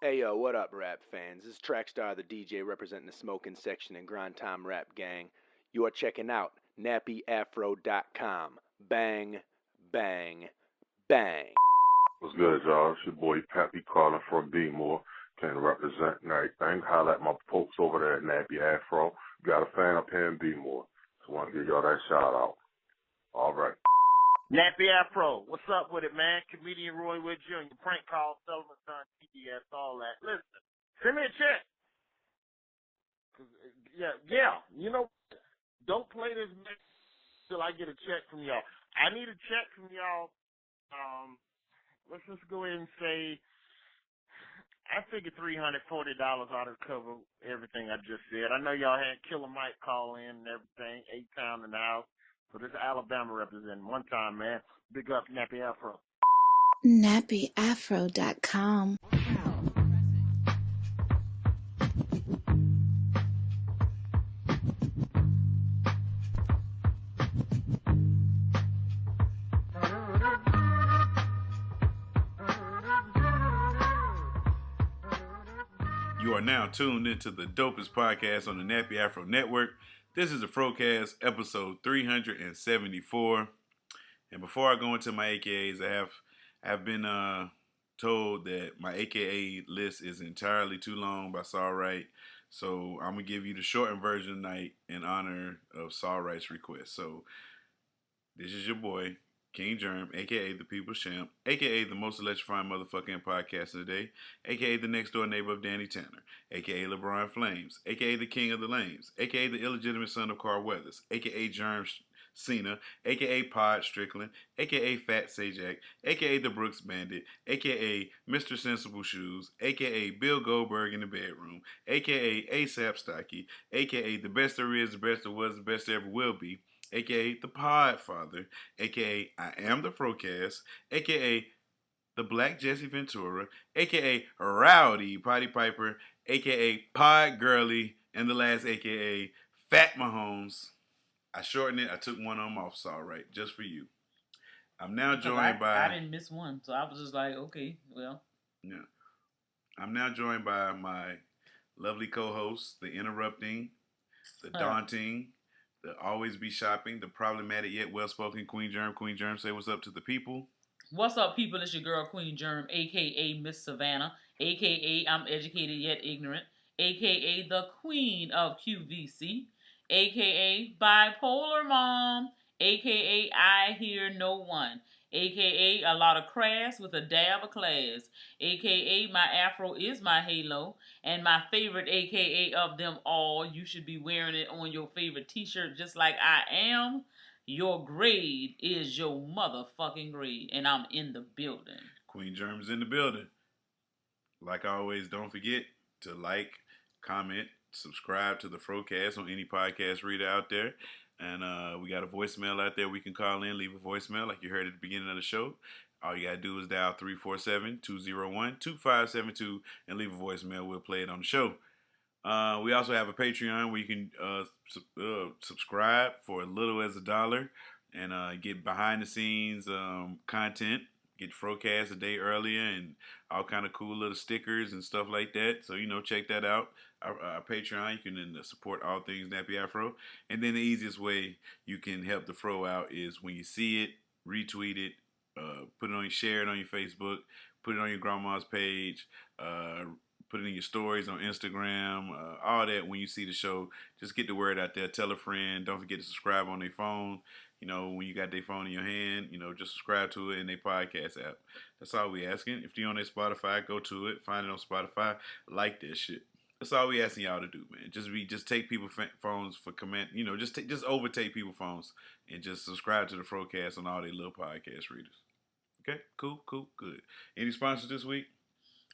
Hey yo, what up, rap fans? This is Trackstar, the DJ representing the smoking section and grind time rap gang. You are checking out nappyafro.com. Bang, bang, bang. What's good, y'all? It's your boy Pappy calling from B-More. Can represent and everything. Holla at my folks over there at Nappy Afro. Got a fan up here in B-More. So want to give y'all that shout out. All right. Nappy Afro, what's up with it, man? Comedian Roy Wood Jr., prank call, Sullivan Son, TDS, all that. Listen, send me a check. Yeah, you know, don't play this mix till I get a check from y'all. I need a check from y'all. Let's just go ahead and say, I figure $340 ought to cover everything I just said. I know y'all had Killer Mike call in and everything, 8-Town in the house. So this is Alabama representing one time, man. Big up Nappy Afro. nappyafro.com. You are now tuned into the dopest podcast on the Nappy Afro Network. This is the FROCAST, episode 374. And before I go into my AKAs, I have been told that my AKA list is entirely too long by Saul Wright. So I'm going to give you the shortened version tonight in honor of Saul Wright's request. So this is your boy, King Jerm, a.k.a. the People's Champ, a.k.a. the most electrifying motherfucking podcast of the day, a.k.a. the next door neighbor of Danny Tanner, a.k.a. LeBron Flames, a.k.a. the King of the Lanes, a.k.a. the illegitimate son of Carl Weathers, a.k.a. Jerm Cena, a.k.a. Pod Strickland, a.k.a. Fat Sajak, a.k.a. the Brooks Bandit, a.k.a. Mr. Sensible Shoes, a.k.a. Bill Goldberg in the bedroom, a.k.a. ASAP Stocky, a.k.a. the best there is, the best there was, the best there ever will be, a.k.a. the Podfather, a.k.a. I Am the FROCAST, a.k.a. the Black Jesse Ventura, a.k.a. Rowdy Potty Piper, a.k.a. Pod Girly, and the last a.k.a. Fat Mahomes. I shortened it. I took one of them off, so all right, just for you. I'm now joined by... I didn't miss one, so I was just like, okay, well. Yeah. I'm now joined by my lovely co-hosts, the interrupting, the daunting... the always be shopping, the problematic yet well-spoken Queen Jerm. Queen Jerm, say what's up to the people. What's up, people? It's your girl, Queen Jerm, a.k.a. Miss Savannah, a.k.a. I'm educated yet ignorant, a.k.a. the Queen of QVC, a.k.a. Bipolar Mom, a.k.a. I Hear No One, a.k.a. a lot of crass with a dab of class, a.k.a. my afro is my halo, and my favorite a.k.a. of them all, you should be wearing it on your favorite t-shirt just like I am. Your grade is your motherfucking grade, and I'm in the building. Queen Jerm's in the building. Like always, don't forget to like, comment, subscribe to the FROCAST on any podcast reader out there. And we got a voicemail out there we can call in, leave a voicemail like you heard at the beginning of the show. All you got to do is dial 347-201-2572 and leave a voicemail. We'll play it on the show. We also have a Patreon where you can subscribe for as little as $1 and get behind-the-scenes content. Get FROCAST a day earlier and all kind of cool little stickers and stuff like that. So, check that out. Our Patreon, you can support all things Nappy Afro. And then the easiest way you can help the Fro out is when you see it, retweet it, share it on your Facebook, put it on your grandma's page, put it in your stories on Instagram, all that. When you see the show, just get the word out there. Tell a friend. Don't forget to subscribe on their phone. When you got their phone in your hand, just subscribe to it in their podcast app. That's all we asking. If you're on their Spotify, go to it. Find it on Spotify. Like that shit. That's all we asking y'all to do, man. Just take people's phones for comment. Just overtake people's phones and just subscribe to the FROCAST on all their little podcast readers. Okay? Cool, good. Any sponsors this week?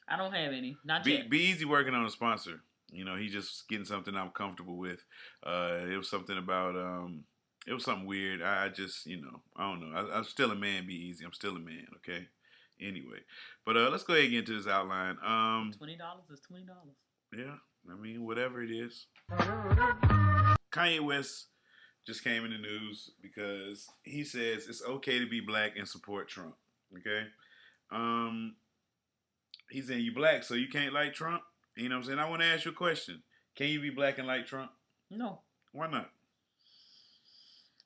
I don't have any. Not yet. Be easy working on a sponsor. He's just getting something I'm comfortable with. It was something about... it was something weird. I just, I don't know. I'm still a man, be easy. I'm still a man, okay? Anyway. But let's go ahead and get into this outline. $20 is $20. Yeah, whatever it is. Kanye West just came in the news because he says it's okay to be black and support Trump, okay? He's saying you black, so you can't like Trump. You know what I'm saying? I want to ask you a question. Can you be black and like Trump? No. Why not?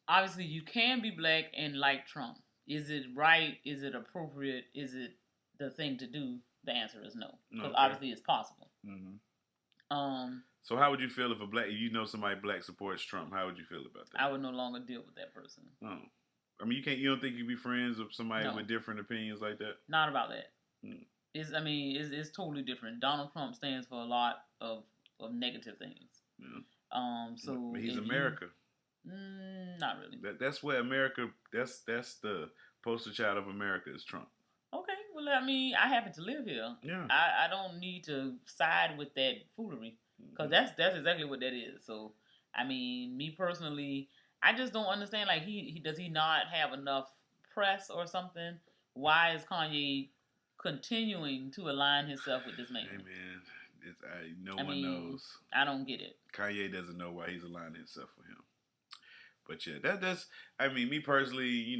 Obviously, you can be black and like Trump. Is it right? Is it appropriate? Is it the thing to do? The answer is no. Because obviously it's possible. Mm-hmm. So how would you feel if somebody black supports Trump? How would you feel about that? I would no longer deal with that person. Oh. I mean, you don't think you'd be friends with somebody with different opinions like that? Not about that. It's totally different. Donald Trump stands for a lot of negative things. Yeah. So but he's America. Not really. That's where America. That's the poster child of America is Trump. Okay. Well, I mean, I happen to live here. Yeah. I don't need to side with that foolery because that's exactly what that is. So, I mean, me personally, I just don't understand. Like, does he not have enough press or something? Why is Kanye continuing to align himself with this man? Hey man, no one knows. I don't get it. Kanye doesn't know why he's aligning himself with him. But yeah, that's. I mean, me personally,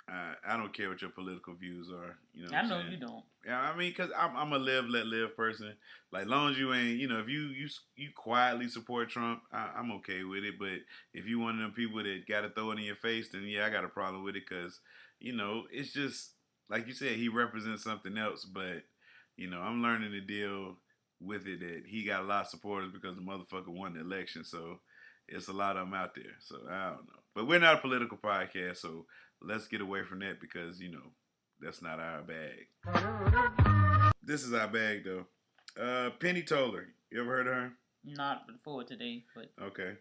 I don't care what your political views are. I know you don't. Yeah, I mean, cause I'm a live let live person. Like, long as you ain't, if you quietly support Trump, I'm okay with it. But if you one of them people that got to throw it in your face, then yeah, I got a problem with it. Cause it's just like you said, he represents something else. But I'm learning to deal with it that he got a lot of supporters because the motherfucker won the election. So it's a lot of them out there. So I don't know. But we're not a political podcast, so let's get away from that because, that's not our bag. This is our bag, though. Penny Toller. You ever heard of her? Not before today, but... Okay.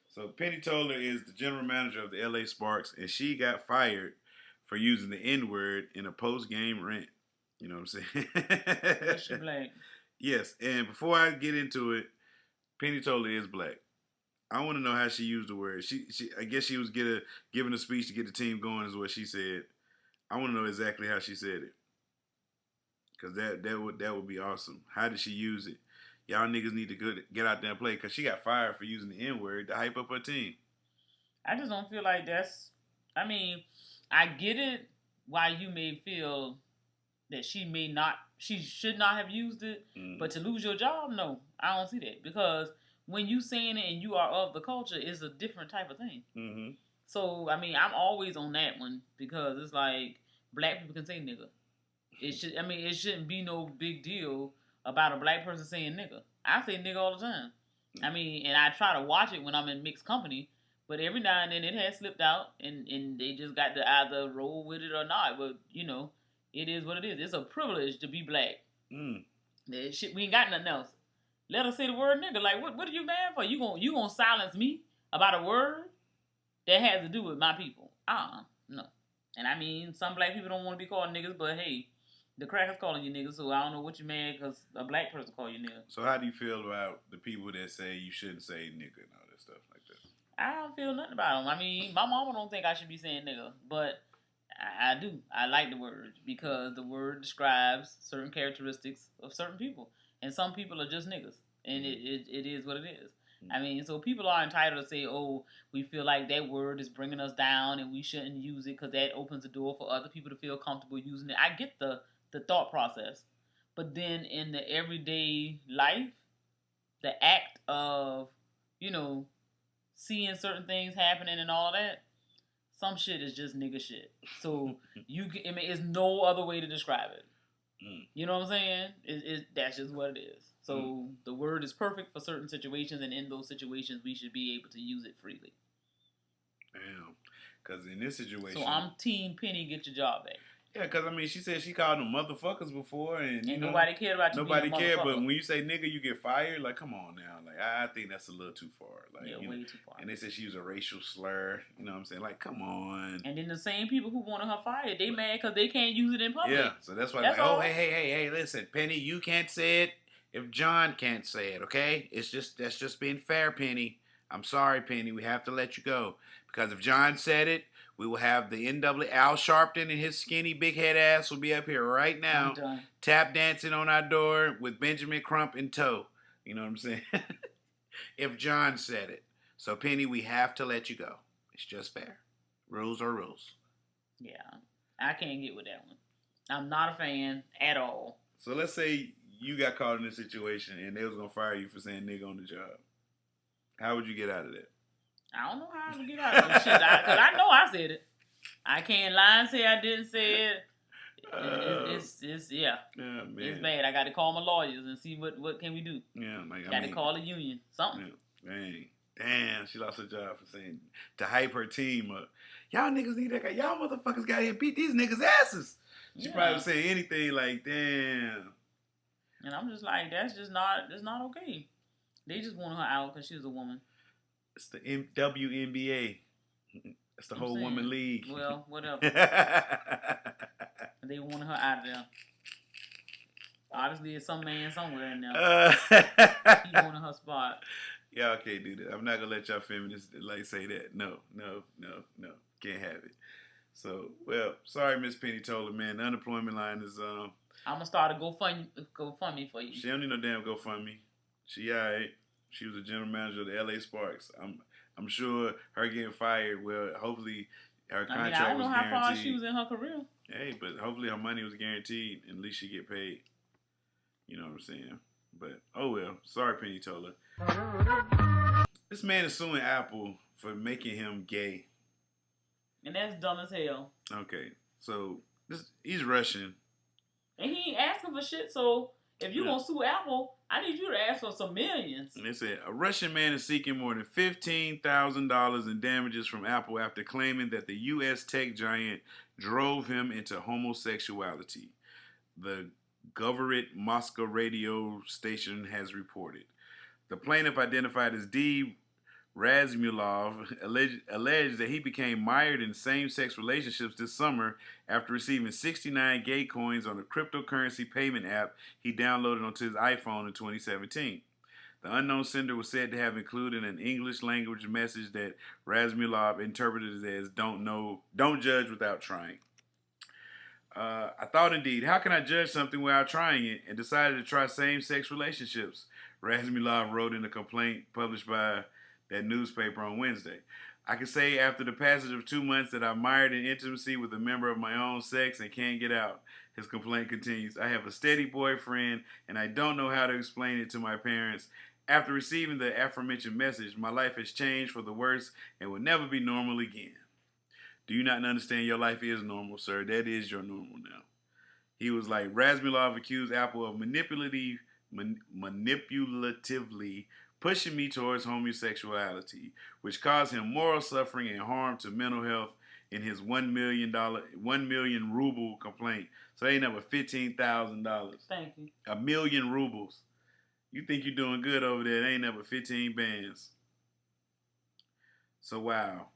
So Penny Toller is the general manager of the LA Sparks, and she got fired for using the N-word in a post-game rant. You know what I'm saying? Is she black? Yes. And before I get into it, Penny Toller is black. I want to know how she used the word. She I guess she was giving a speech to get the team going is what she said. I want to know exactly how she said it. Because that would be awesome. How did she use it? Y'all niggas need to get out there and play because she got fired for using the N-word to hype up her team. I just don't feel like that's... I mean, I get it why you may feel that she should not have used it, but to lose your job, no. I don't see that because... when you saying it and you are of the culture, it's a different type of thing. Mm-hmm. So, I mean, I'm always on that one because it's like black people can say nigga. It shouldn't be no big deal about a black person saying nigga. I say nigga all the time. Mm-hmm. I mean, and I try to watch it when I'm in mixed company, but every now and then it has slipped out and they just got to either roll with it or not. But, it is what it is. It's a privilege to be black. We ain't got nothing else. Let her say the word nigga. Like, what are you mad for? You gonna silence me about a word that has to do with my people? No. And I mean, some black people don't want to be called niggas, but hey, the crackers calling you niggas, so I don't know what you mad because a black person call you nigga. So how do you feel about the people that say you shouldn't say nigga and all that stuff like that? I don't feel nothing about them. I mean, my mama don't think I should be saying nigga, but I do. I like the word because the word describes certain characteristics of certain people. And some people are just niggas. And it is what it is. I mean, so people are entitled to say, oh, we feel like that word is bringing us down and we shouldn't use it because that opens the door for other people to feel comfortable using it. I get the thought process. But then in the everyday life, the act of, seeing certain things happening and all that, some shit is just nigga shit. So it's no other way to describe it. You know what I'm saying? That's just what it is. So the word is perfect for certain situations, and in those situations, we should be able to use it freely. Damn. Because in this situation... So I'm Team Penny, get your job back. Yeah, because, I mean, she said she called them motherfuckers before, and nobody cared about you nobody being a cared, motherfucker. But when you say nigga, you get fired? Like, come on now. Like, I think that's a little too far. Like, way too far. And they said she was a racial slur. You know what I'm saying? Like, come on. And then the same people who wanted her fired, they mad because they can't use it in public. Yeah, so that's why that's like, all. Oh, hey, listen, Penny, you can't say it if John can't say it, okay? That's just being fair, Penny. I'm sorry, Penny. We have to let you go. Because if John said it, we will have the NWA Al Sharpton and his skinny big head ass will be up here right now, tap dancing on our door with Benjamin Crump in tow. You know what I'm saying? If John said it. So, Penny, we have to let you go. It's just fair. Rules are rules. Yeah, I can't get with that one. I'm not a fan at all. So let's say you got caught in this situation and they was gonna fire you for saying nigga on the job. How would you get out of that? I don't know how I would get out of this shit. Because I know I said it. I can't lie and say I didn't say it. It's yeah. Yeah, man. It's bad. I got to call my lawyers and see what can we do. Yeah, like got to call a union. Something. Yeah, dang. Damn, she lost her job for saying to hype her team up. Y'all niggas need that guy. Y'all motherfuckers got here beat these niggas' asses. She probably say anything like, damn. And I'm just like, that's not okay. They just want her out because she was a woman. It's the WNBA. It's the whole woman league. Well, whatever. They wanted her out of there. Obviously, there's some man somewhere in there. He wanted her spot. Y'all can't do that. I'm not gonna let y'all feminists like say that. No. Can't have it. So, well, sorry, Miss Penny Toller, man. The unemployment line is I'm gonna start a GoFundMe for you. She don't need no damn GoFundMe. She alright. She was a general manager of the LA Sparks. I'm sure her getting fired. Well, hopefully her contract was guaranteed. I don't know how far she was in her career. Hey, but hopefully her money was guaranteed, and at least she get paid. You know what I'm saying? But oh well. Sorry, Penny Toller. This man is suing Apple for making him gay. And that's dumb as hell. Okay, so he's Russian. And he ain't asking for shit, so if you gonna sue Apple, I need you to ask for some millions. And they said a Russian man is seeking more than $15,000 in damages from Apple after claiming that the U.S. tech giant drove him into homosexuality. The Govorit Moscow radio station has reported. The plaintiff, identified as D. Razmulov, alleged that he became mired in same-sex relationships this summer after receiving 69 gay coins on a cryptocurrency payment app he downloaded onto his iPhone in 2017. The unknown sender was said to have included an English-language message that Razmulov interpreted as "Don't judge without trying." I thought indeed, how can I judge something without trying it, and decided to try same-sex relationships, Razmulov wrote in a complaint published by that newspaper on Wednesday. I can say after the passage of 2 months that I'm mired in intimacy with a member of my own sex and can't get out. His complaint continues. I have a steady boyfriend and I don't know how to explain it to my parents. After receiving the aforementioned message, my life has changed for the worse and will never be normal again. Do you not understand your life is normal, sir? That is your normal now. He was like, Razmulov accused Apple of manipulatively pushing me towards homosexuality, which caused him moral suffering and harm to mental health in his $1 million ruble complaint. So they ain't never $15,000. Thank you. 1 million rubles. You think you're doing good over there? They ain't never 15 bands. So wow.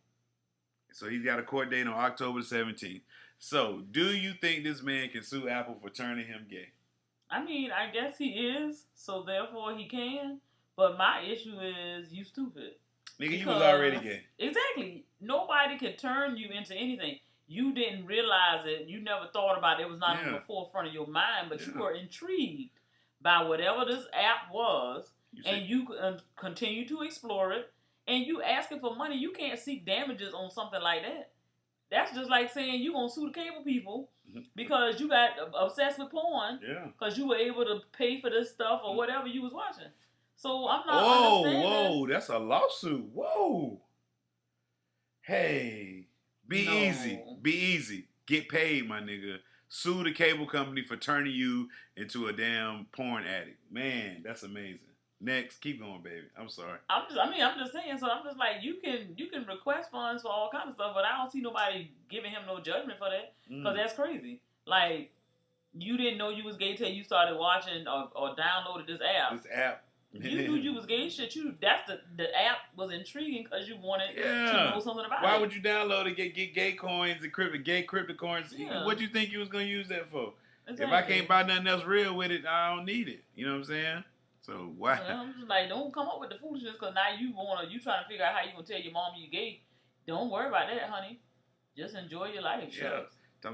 So he's got a court date on October 17th. So do you think this man can sue Apple for turning him gay? I mean, I guess he is, so therefore he can. But my issue is you stupid. Nigga, you was already gay. Exactly. Nobody can turn you into anything. You didn't realize it. You never thought about it. It was not in the forefront of your mind, but you were intrigued by whatever this app was, and you continue to explore it, and you asking for money. You can't seek damages on something like that. That's just like saying you going to sue the cable people because you got obsessed with porn because you were able to pay for this stuff or whatever you was watching. So I'm not understanding. Whoa, that's a lawsuit. Whoa. Hey, be easy. Get paid, my nigga. Sue the cable company for turning you into a damn porn addict. Man, that's amazing. Next, keep going, baby. I'm sorry. I'm just saying. So I'm just like, you can request funds for all kinds of stuff, but I don't see nobody giving him no judgment for that because that's crazy. Like, you didn't know you was gay till you started watching or downloaded this app. This app. You knew you was gay shit. That's the app was intriguing because you wanted to know something about it. Why would you download it, get gay coins and gay crypto coins? Yeah. What you think you was gonna use that for? Exactly. If I can't buy nothing else real with it, I don't need it. You know what I'm saying? So why? I'm just like, don't come up with the foolishness because now you trying to figure out how you gonna tell your mom you gay. Don't worry about that, honey. Just enjoy your life. Yeah.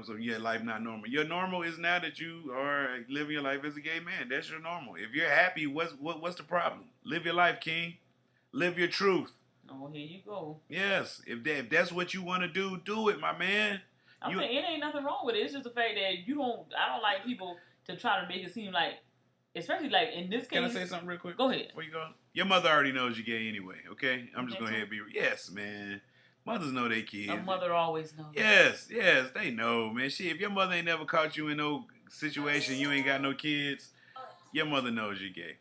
So your life not normal. Your normal is now that you are living your life as a gay man. That's your normal. If you're happy, what's the problem? Live your life, King. Live your truth. Oh, here you go. Yes. If that's what you want to do it, my man. I'm saying it ain't nothing wrong with it. It's just the fact that I don't like people to try to make it seem like, especially like in this case. Can I say something real quick? Go ahead. Before you go, your mother already knows you gay anyway. Okay, I'm just going ahead and be. Yes, man. Mothers know they kids. A mother always knows. Yes, they know, man. Shit, if your mother ain't never caught you in no situation, you ain't got no kids, your mother knows you're gay.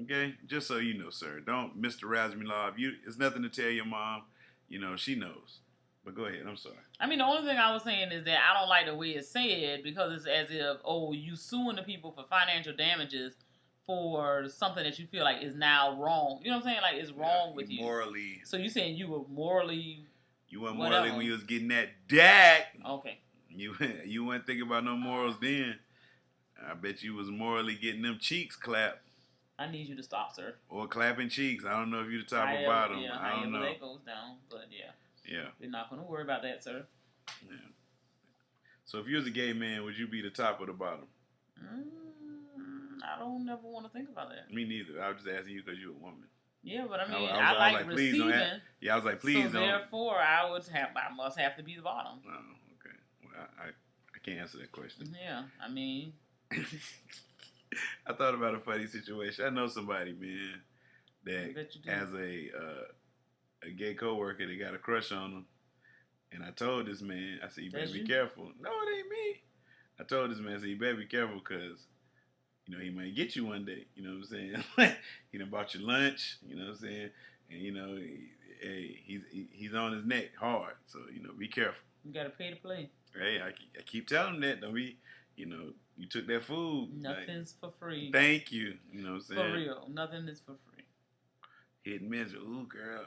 Okay? Just so you know, sir. Don't Mr. Razmilov. It's nothing to tell your mom. You know, she knows. But go ahead, I'm sorry. I mean, the only thing I was saying is that I don't like the way it's said because it's as if, oh, you suing the people for financial damages for something that you feel like is now wrong. You know what I'm saying? Like, it's wrong with you. Morally. So you saying you were morally... You weren't morally when you was getting that DAC. Okay. You weren't thinking about no morals then. I bet you was morally getting them cheeks clapped. I need you to stop, sir. Or clapping cheeks. I don't know if you're the top or bottom. Yeah, I don't know. that goes down, but yeah. Yeah. We're not going to worry about that, sir. Yeah. So if you was a gay man, would you be the top or the bottom? I don't never want to think about that. Me neither. I was just asking you because you're a woman. Yeah, but I mean, I like receiving. I was like, please don't. So therefore, I must have to be the bottom. Oh, okay. Well, I can't answer that question. Yeah, I mean. I thought about a funny situation. I know somebody, man, that has a gay coworker that got a crush on him. And I told this man, I said, you better be careful. No, it ain't me. I told this man, I said, you better be careful because, you know, he might get you one day. You know what I'm saying? He done bought you lunch. You know what I'm saying? And, you know, he's on his neck hard. So, you know, be careful. You got to pay to play. Hey, I keep telling him that. Don't be, you know, you took that food. Nothing's for free. Thank you. You know what I'm saying? For real. Nothing is for free. Hit and miss. Ooh, girl.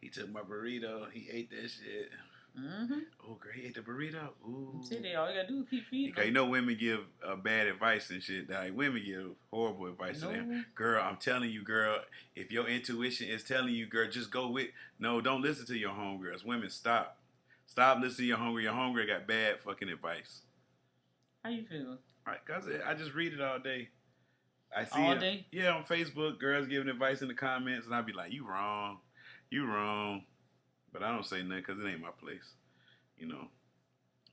He took my burrito. He ate that shit. Mm-hmm. Oh, girl, he ate the burrito. Ooh. See, all you got to do is keep feeding. Because you know women give bad advice and shit. Like, women give horrible advice to them. Girl, I'm telling you, girl, if your intuition is telling you, girl, just go with. No, don't listen to your homegirls. Women, stop. Stop listening to your homegirl. Your homegirl got bad fucking advice. How you feel? Because I just read it all day. I see all day? Yeah, on Facebook, girls giving advice in the comments, and I'd be like, you wrong. You wrong. But I don't say nothing because it ain't my place. You know.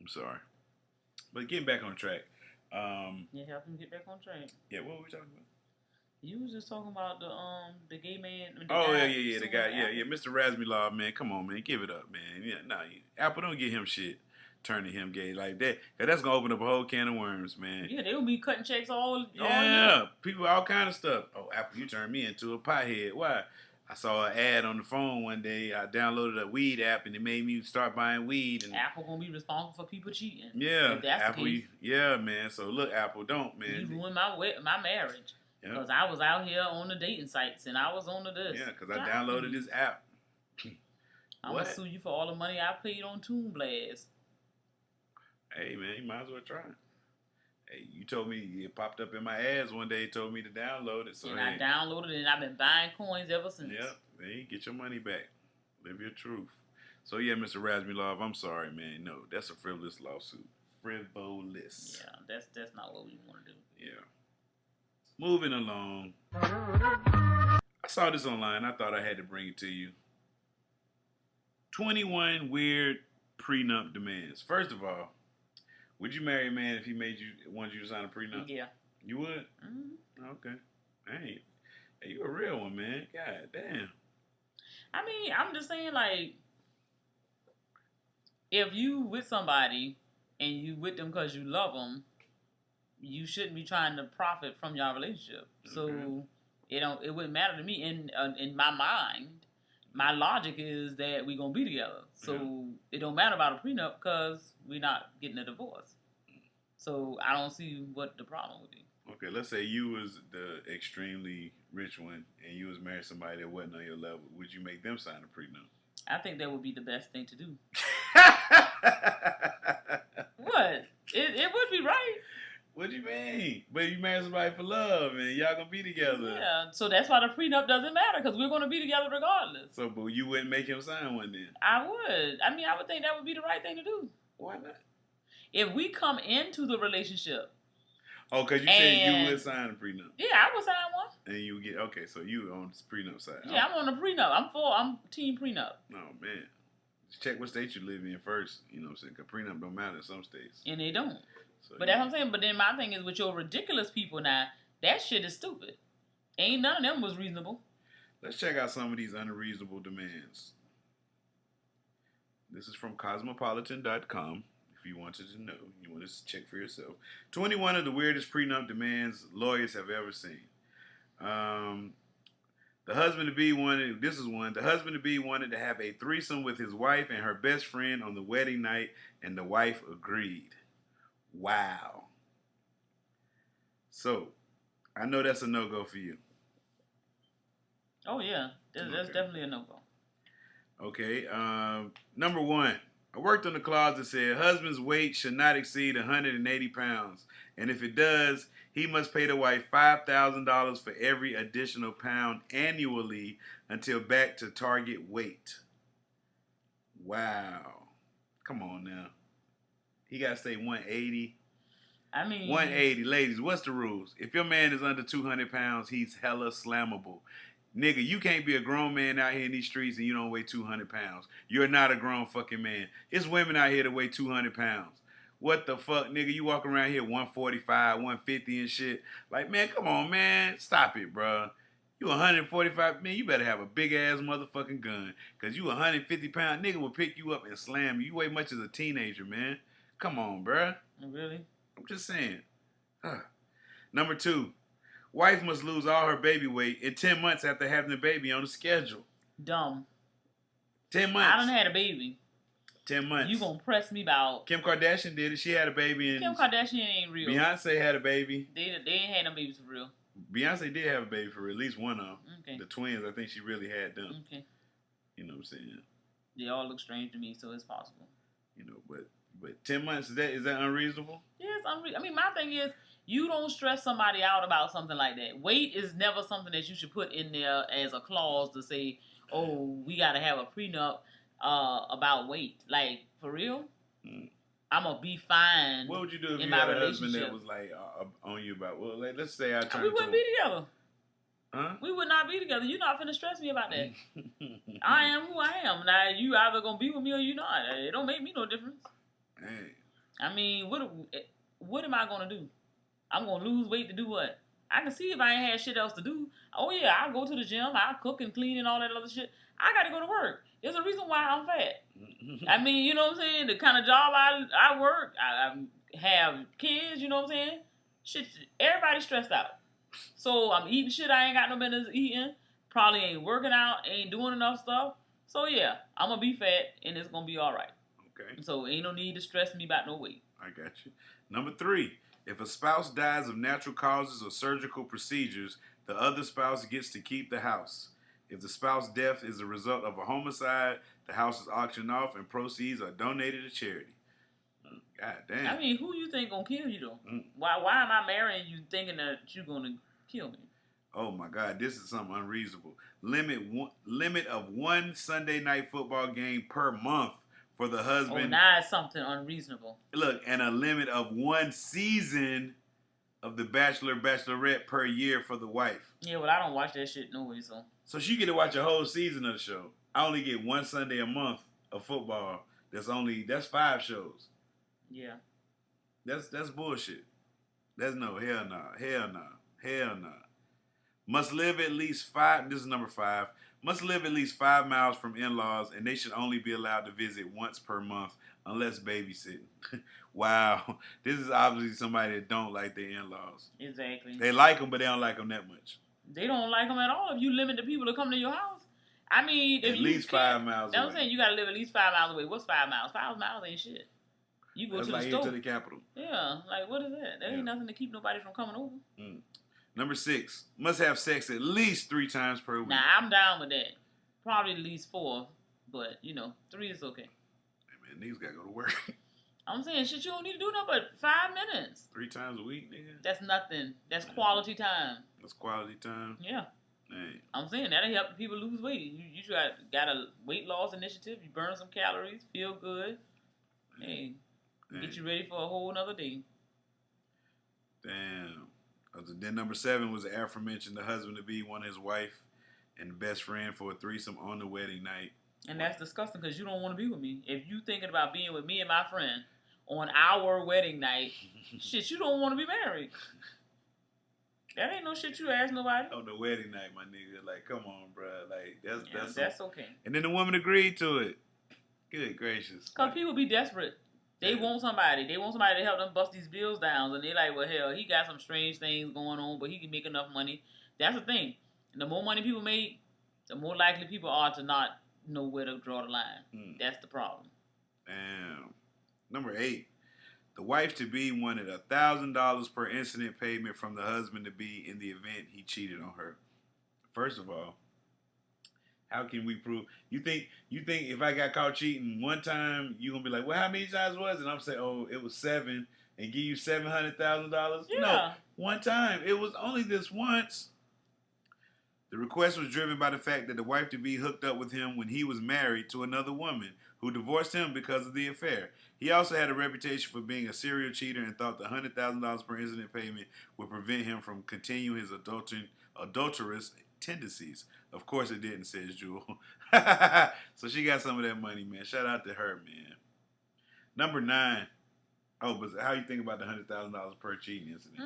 I'm sorry. But getting back on track. Yeah, help him get back on track. Yeah, what were we talking about? You was just talking about the gay man. The guy. Yeah. Mr. Razmilov, man. Come on, man. Give it up, man. Yeah, Apple don't get him shit. Turning him gay like that. Cause that's gonna open up a whole can of worms, man. Yeah, they'll be cutting checks all year. People, all kind of stuff. Oh, Apple, you turned me into a pothead. Why? I saw an ad on the phone one day. I downloaded a weed app and it made me start buying weed. And Apple gonna be responsible for people cheating. Yeah, if that's Apple. The case. Yeah, man. So look, Apple, don't, man. You ruined my marriage. Because I was out here on the dating sites and I was on this. Yeah, because I downloaded this app. I'm gonna sue you for all the money I paid on Toon Blast. Hey, man, you might as well try. Hey, you told me it popped up in my ads one day. Told me to download it. So and I downloaded it, and I've been buying coins ever since. Yep. Hey, get your money back. Live your truth. So, yeah, Mr. Razmilov, I'm sorry, man. No, that's a frivolous lawsuit. Frivolous. Yeah, that's not what we want to do. Yeah. Moving along. I saw this online. I thought I had to bring it to you. 21 weird prenup demands. First of all, would you marry a man if he wanted you to sign a prenup? Yeah. You would? Mm-hmm. Okay. Hey, you a real one, man. God damn. I mean, I'm just saying, like, if you with somebody and you with them because you love them, you shouldn't be trying to profit from your relationship. So it wouldn't matter to me. In my mind, my logic is that we're gonna be together. So it don't matter about a prenup because we're not getting a divorce. So I don't see what the problem would be. Okay, let's say you was the extremely rich one and you was married to somebody that wasn't on your level. Would you make them sign a prenup? I think that would be the best thing to do. What? It would be right. What do you mean? But you married somebody for love and y'all gonna be together. Yeah, so that's why the prenup doesn't matter because we're gonna be together regardless. So, but you wouldn't make him sign one then? I would. I mean, I would think that would be the right thing to do. Why not? If we come into the relationship. Oh, because you said you would sign a prenup. Yeah, I would sign one. And you would get, okay, so you on the prenup side. Yeah, I'm on the prenup. I'm team prenup. Oh, man. Just check what state you live in first. You know what I'm saying? Because prenup don't matter in some states. And they don't. So, but that's what I'm saying. But then my thing is with your ridiculous people now, that shit is stupid. Ain't none of them was reasonable. Let's check out some of these unreasonable demands. This is from Cosmopolitan.com. If you wanted to know, you want to check for yourself. 21 of the weirdest prenup demands lawyers have ever seen. The husband-to-be wanted, this is one, the husband-to-be wanted to have a threesome with his wife and her best friend on the wedding night, and the wife agreed. Wow. So, I know that's a no-go for you. Oh, yeah. That's definitely a no-go. Okay. Number 1. I worked on the clause that said husband's weight should not exceed 180 pounds. And if it does, he must pay the wife $5,000 for every additional pound annually until back to target weight. Wow. Come on now. He got to stay 180. I mean, 180. Ladies, what's the rules? If your man is under 200 pounds, he's hella slammable. Nigga, you can't be a grown man out here in these streets and you don't weigh 200 pounds. You're not a grown fucking man. It's women out here that weigh 200 pounds. What the fuck, nigga? You walk around here 145, 150 and shit. Like, man, come on, man. Stop it, bro. You 145, man, you better have a big-ass motherfucking gun. Because you 150-pound nigga will pick you up and slam you. You weigh much as a teenager, man. Come on, bro. Really? I'm just saying. Number 2. Wife must lose all her baby weight in 10 months after having the baby on the schedule. Dumb. 10 months. I done had a baby. 10 months. You gonna press me about... Kim Kardashian did it. She had a baby. Kim Kardashian ain't real. Beyonce had a baby. They ain't had no babies for real. Beyonce did have a baby for real. At least one of them. Okay. The twins, I think she really had them. Okay. You know what I'm saying? They all look strange to me, so it's possible. You know, but 10 months, is that unreasonable? Yeah, it's unreasonable. I mean, my thing is, you don't stress somebody out about something like that. Weight is never something that you should put in there as a clause to say, oh, we got to have a prenup about weight. Like, for real? I'm going to be fine. What would you do if you had a husband that was like on you about, well, let's say I turned We wouldn't be together. Huh? We would not be together. You're not finna stress me about that. I am who I am. Now, you either going to be with me or you not. It don't make me no difference. Hey. I mean, what am I going to do? I'm going to lose weight to do what? I can see if I ain't had shit else to do. Oh, yeah, I'll go to the gym. I'll cook and clean and all that other shit. I got to go to work. There's a reason why I'm fat. I mean, you know what I'm saying? The kind of job I work, I have kids, you know what I'm saying? Shit, everybody's stressed out. So I'm eating shit I ain't got no business eating. Probably ain't working out, ain't doing enough stuff. So, yeah, I'm going to be fat, and it's going to be all right. Okay. So ain't no need to stress me about no weight. I got you. Number 3. If a spouse dies of natural causes or surgical procedures, the other spouse gets to keep the house. If the spouse's death is a result of a homicide, the house is auctioned off and proceeds are donated to charity. God damn. I mean, who you think gonna kill you though? Why am I marrying you thinking that you're gonna kill me? Oh my God, this is something unreasonable. Limit of one Sunday night football game per month for the husband. Oh, now it's something unreasonable. Look, and a limit of one season of The Bachelor, Bachelorette per year for the wife. Yeah, well, I don't watch that shit no way, so. So she get to watch a whole season of the show. I only get one Sunday a month of football. That's 5 shows. Yeah. That's bullshit. Hell no. Must live at least 5, this is number 5. Must live at least 5 miles from in-laws, and they should only be allowed to visit once per month unless babysitting. Wow. This is obviously somebody that don't like their in-laws. Exactly. They like them, but they don't like them that much. They don't like them at all if you limit the people to come to your house. I mean, if at least 5 miles away. That's what I'm saying. You got to live at least 5 miles away. What's 5 miles? 5 miles ain't shit. You go That's to like the store. to the Capitol. Yeah. Like, what is that? There ain't nothing to keep nobody from coming over. Number 6. Must have sex at least 3 times per week. Nah, I'm down with that. Probably at least 4. But, 3 is okay. Hey, man, niggas got to go to work. I'm saying, shit, you don't need to do nothing but 5 minutes. 3 times a week, nigga? That's nothing. That's quality time. That's quality time? Yeah. Hey. I'm saying, that'll help people lose weight. You got a weight loss initiative. You burn some calories, feel good. Hey. Get you ready for a whole nother day. Damn. Then number 7 was the aforementioned the husband-to-be wanted his wife and the best friend for a threesome on the wedding night. And that's disgusting because you don't want to be with me. If you thinking about being with me and my friend on our wedding night, shit, you don't want to be married. That ain't no shit you ask nobody. On the wedding night, my nigga. Like, come on, bro. Like, that's okay. And then the woman agreed to it. Good gracious. Because people be desperate. They want somebody. They want somebody to help them bust these bills down. And they like, well, hell, he got some strange things going on, but he can make enough money. That's the thing. And the more money people make, the more likely people are to not know where to draw the line. That's the problem. Damn. Number 8. The wife-to-be wanted $1,000 per incident payment from the husband-to-be in the event he cheated on her. First of all, how can we prove? You think if I got caught cheating one time, you gonna be like, well, how many times was it? And I'm saying, oh, it was 7, and give you $700,000? Yeah. No, one time. It was only this once. The request was driven by the fact that the wife-to-be hooked up with him when he was married to another woman who divorced him because of the affair. He also had a reputation for being a serial cheater and thought the $100,000 per incident payment would prevent him from continuing his adulterous tendencies. Of course it didn't, says Jewel. So she got some of that money, man. Shout out to her, man. Number 9. Oh, but how you think about the $100,000 per cheating incident?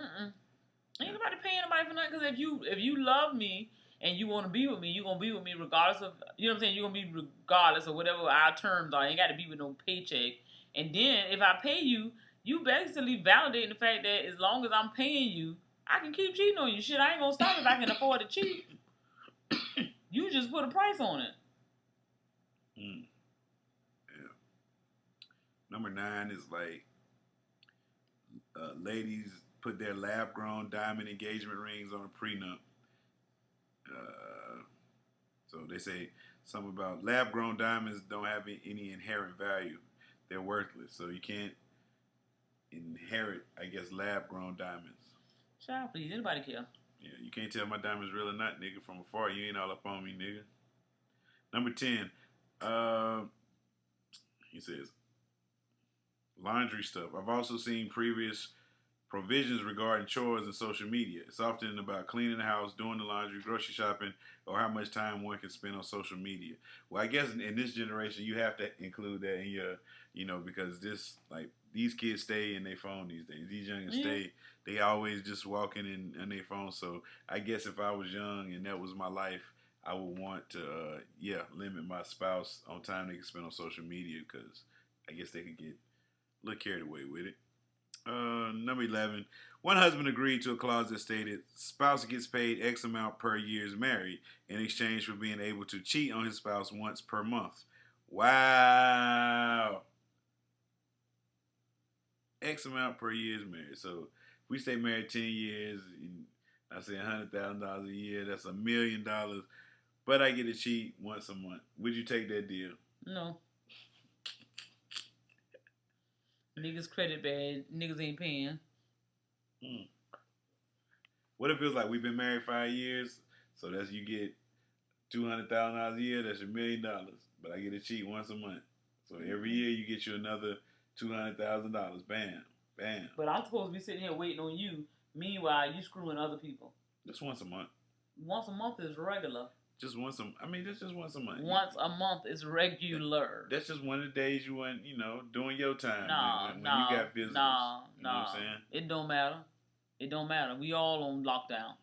Ain't nobody paying nobody for nothing. Because if you love me and you want to be with me, you're going to be with me regardless of, you know what I'm saying? You're going to be regardless of whatever our terms are. You ain't got to be with no paycheck. And then if I pay you, you basically validating the fact that as long as I'm paying you, I can keep cheating on you. Shit, I ain't going to stop if I can afford to cheat. You just put a price on it. Yeah. Number 9 is like ladies put their lab-grown diamond engagement rings on a prenup. So they say something about lab-grown diamonds don't have any inherent value. They're worthless. So you can't inherit, I guess, lab-grown diamonds. Child, please. Anybody care? Yeah, you can't tell my diamond's real or not, nigga. From afar, you ain't all up on me, nigga. Number 10. He says, laundry stuff. I've also seen previous provisions regarding chores and social media. It's often about cleaning the house, doing the laundry, grocery shopping, or how much time one can spend on social media. Well, I guess in this generation, you have to include that in your, because these kids stay in their phone these days. These youngins they always just walking in their phone. So I guess if I was young and that was my life, I would want to, limit my spouse on time they can spend on social media because I guess they could get a little carried away with it. Number 11. One husband agreed to a clause that stated spouse gets paid X amount per year is married in exchange for being able to cheat on his spouse once per month. Wow. X amount per year is married. So if we stay married 10 years, I say $100,000 a year, that's $1 million. But I get to cheat once a month. Would you take that deal? No. Niggas credit bad. Niggas ain't paying. What if it was like we've been married 5 years, so that's you get $200,000 a year, that's $1 million. But I get to cheat once a month. So every year you get you another $200,000. Bam. Bam. But I'm supposed to be sitting here waiting on you. Meanwhile, you screwing other people. Just once a month. Once a month is regular. That's just once a month. Once a month is regular. That's just one of the days you went, doing your time. When you got visitors. No. You know what I'm saying? It don't matter. It don't matter. We all on lockdown.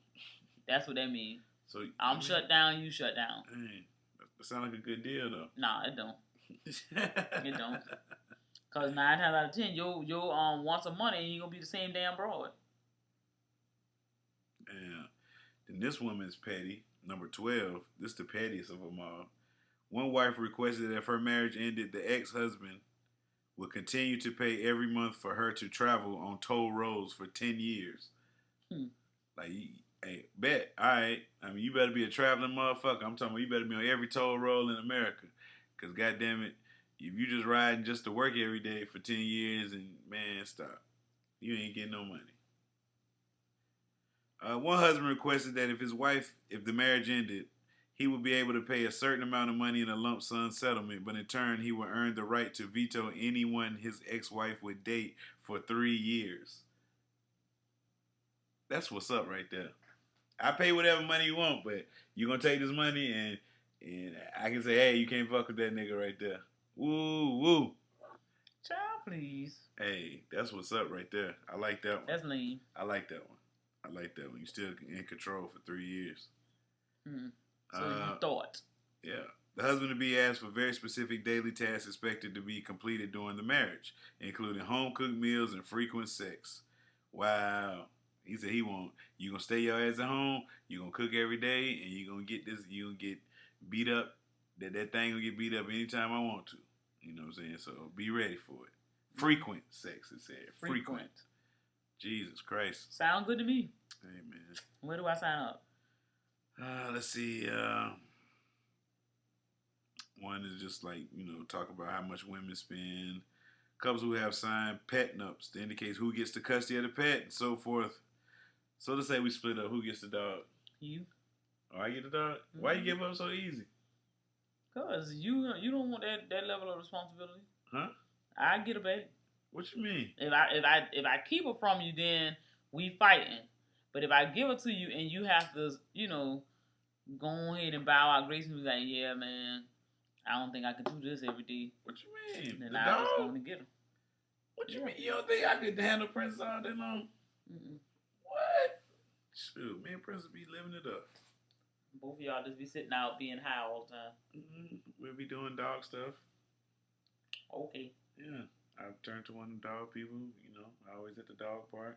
That's what that means. So I'm shut down, you shut down. Dang, that sounds like a good deal, though. Nah, it don't. It don't. Because 9 times out of 10, your once a month ain't gonna be the same damn broad. Yeah. Then this woman's petty. Number 12, this is the pettiest of them all. One wife requested that if her marriage ended, the ex-husband would continue to pay every month for her to travel on toll roads for 10 years. Like, hey, bet. All right. I mean, you better be a traveling motherfucker. I'm talking about you better be on every toll road in America. Because, goddamn it, if you just riding just to work every day for 10 years, and, man, stop. You ain't getting no money. One husband requested that if the marriage ended, he would be able to pay a certain amount of money in a lump sum settlement, but in turn, he would earn the right to veto anyone his ex-wife would date for 3 years. That's what's up right there. I pay whatever money you want, but you're going to take this money and I can say, hey, you can't fuck with that nigga right there. Woo, woo. Child, please. Hey, that's what's up right there. I like that one. That's lame. I like that one. You still in control for 3 years. So you thought. Yeah. The husband-to-be asked for very specific daily tasks expected to be completed during the marriage, including home-cooked meals and frequent sex. Wow. He said you going to stay your ass at home, you going to cook every day, and you going to get this, you going to get beat up. That thing going to get beat up anytime I want to. You know what I'm saying? So be ready for it. Frequent sex, it said. Frequent. Jesus Christ. Sound good to me. Hey, man. Where do I sign up? Let's see. One is just like, talk about how much women spend. Couples who have signed prenups that indicates who gets the custody of the pet and so forth. So let's say we split up. Who gets the dog? You. Oh, I get the dog? Mm-hmm. Why you give up so easy? Because you don't want that level of responsibility. Huh? I get a baby. What you mean? If I keep her from you, then we fighting. But if I give it to you and you have to, go ahead and bow out gracefully, like, yeah, man, I don't think I can do this every day. What you mean? Then I was going to get him. What you mean? You don't think I could handle Princess all day long? Mm-mm. What? Shoot, me and Princess be living it up. Both of y'all just be sitting out being high all the time. Mm-hmm. We'll be doing dog stuff. Okay. Yeah. I've turned to one of the dog people, always at the dog park.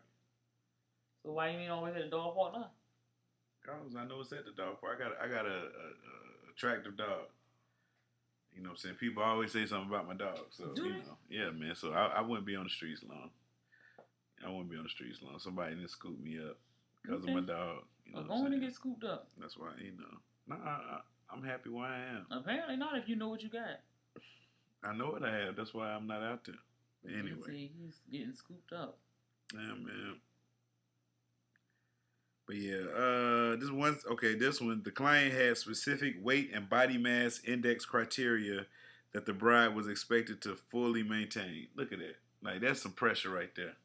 So why you ain't always at the dog park now? Cause I know it's at the dog park. I got a attractive dog. You know what I'm saying? People always say something about my dog. So, yeah, man. So I wouldn't be on the streets long. Somebody didn't scoop me up because of my dog. Going to get scooped up. That's why, I'm happy where I am. Apparently not if you know what you got. I know what I have. That's why I'm not out there. But anyway. He's getting scooped up. Yeah, man. But yeah, this one, the client had specific weight and body mass index criteria that the bride was expected to fully maintain. Look at that. Like, that's some pressure right there.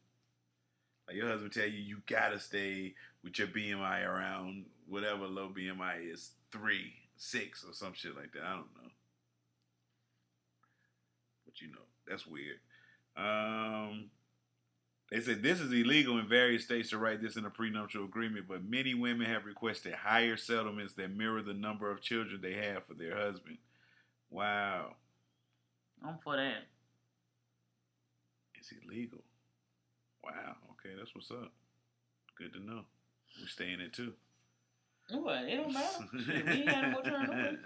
Like, your husband tell you gotta stay with your BMI around whatever low BMI is, 3, 6, or some shit like that. I don't know. But that's weird. They said this is illegal in various states to write this in a prenuptial agreement, but many women have requested higher settlements that mirror the number of children they have for their husband. Wow. I'm for that. It's illegal. Wow. Okay, that's what's up. Good to know. We stay in it too. What? It don't matter. Shit, we ain't had no turn away.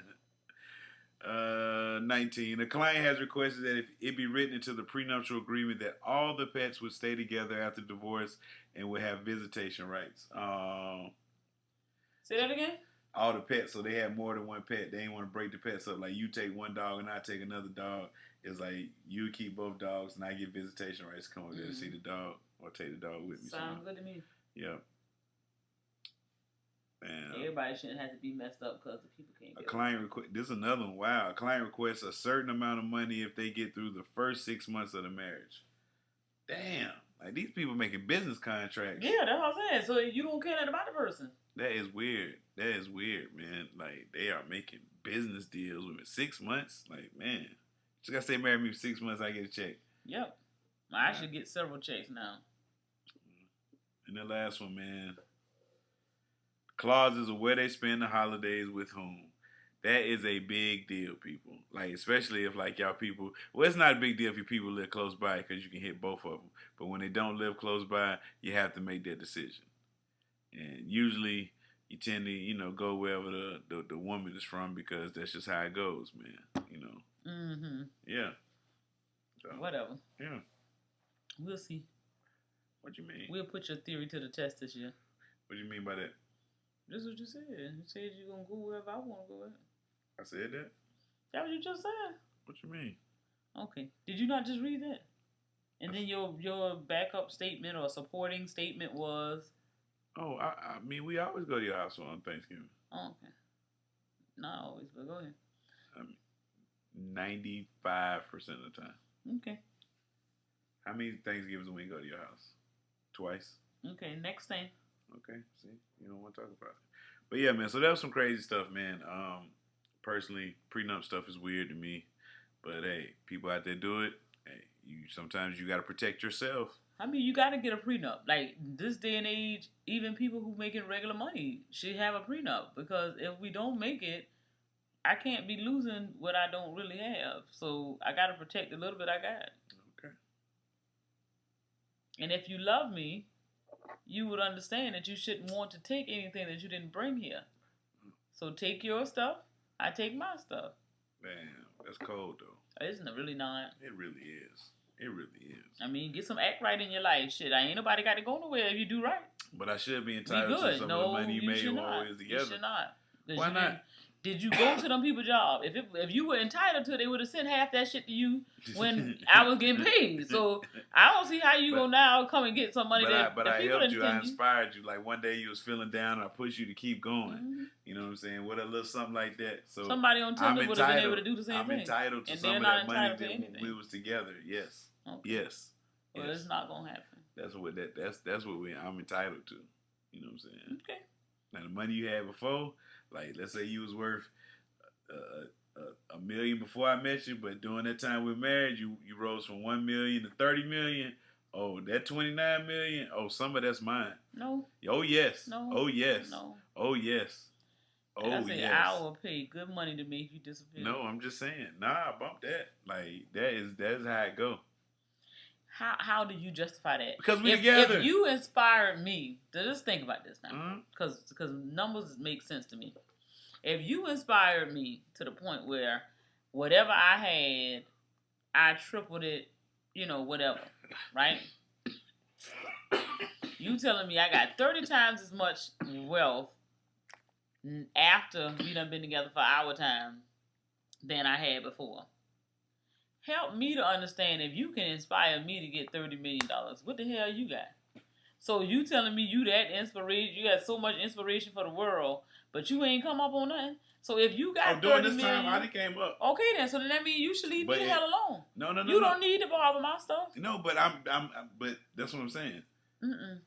19. The client has requested that it be written into the prenuptial agreement that all the pets would stay together after divorce and would have visitation rights. Say that again? All the pets, so they have more than one pet. They ain't want to break the pets up. Like, you take one dog and I take another dog. It's like you keep both dogs and I get visitation rights to come over there to see the dog or take the dog with me. Sounds good to me. Yep. And, everybody shouldn't have to be messed up because the people can't get this is another one. Wow. A client requests a certain amount of money if they get through the first 6 months of the marriage. Damn. Like, these people making business contracts. Yeah, that's what I'm saying. So you don't care that about the person. That is weird, man. Like, they are making business deals with 6 months. Like, man. Just gotta stay married me for 6 months, I get a check. Yep. I should get several checks now. And the last one, man. Clauses of where they spend the holidays with whom. That is a big deal, people. Like, especially if, like, y'all people... Well, it's not a big deal if your people live close by because you can hit both of them. But when they don't live close by, you have to make that decision. And usually, you tend to, go wherever the woman is from because that's just how it goes, man. Mm-hmm. Yeah. So, whatever. Yeah. We'll see. What you mean? We'll put your theory to the test this year. What do you mean by that? That's what you said. You said you're going to go wherever I want to go at. I said that? That's what you just said. What you mean? Okay. Did you not just read that? And then your backup statement or supporting statement was? Oh, I mean, we always go to your house on Thanksgiving. Oh, okay. Not always, but go ahead. 95% of the time. Okay. How many Thanksgivings we go to your house? Twice. Okay, next thing. Okay, see, you don't want to talk about it. But yeah, man, so that was some crazy stuff, man. Personally, prenup stuff is weird to me. But hey, people out there do it, hey, sometimes you got to protect yourself. I mean, you got to get a prenup. Like, this day and age, even people who making regular money should have a prenup. Because if we don't make it, I can't be losing what I don't really have. So I got to protect the little bit I got. Okay. And if you love me, you would understand that you shouldn't want to take anything that you didn't bring here. So take your stuff, I take my stuff. Damn, that's cold, though. Isn't it really not? It really is. It really is. I mean, get some act right in your life. Shit, ain't nobody got to go nowhere if you do right. But I should be entitled to some of the money you made while we was together. You should not. Why not? Did you go to them people's job? If you were entitled to it, they would have sent half that shit to you when I was getting paid. So I don't see how you gonna now come and get some money. But I helped you. I inspired you. Like one day you was feeling down, and I pushed you to keep going. Mm-hmm. You know what I'm saying? With a little something like that. So somebody on Tinder would have been able to do the same thing. I'm entitled to some of that money that we was together. Yes. Okay. Yes. Well, yes. It's not gonna happen. That's what I'm entitled to. You know what I'm saying? Okay. Now the money you had before, like let's say you was worth $1 million before I met you, but during that time we were married, you rose from $1 million to $30 million. Oh, that $29 million. Oh, some of that's mine. No. Oh yes. No. Oh yes. No. Oh yes. Oh I said, yes. I will pay good money to make you disappear. No, I'm just saying. Nah, bump that. Like that's how it go. How do you justify that? Because we together. If you inspired me, just think about this now, because numbers make sense to me. If you inspired me to the point where whatever I had, I tripled it, whatever, right? You telling me I got 30 times as much wealth after we done been together for our time than I had before. Help me to understand if you can inspire me to get $30 million, what the hell you got? So you telling me you that inspiration, you got so much inspiration for the world, but you ain't come up on nothing. So if you got during this time, I done came up. Okay then, so then that means you should leave me the hell alone. No. You don't need to borrow my stuff. No, but but that's what I'm saying. Mm-mm.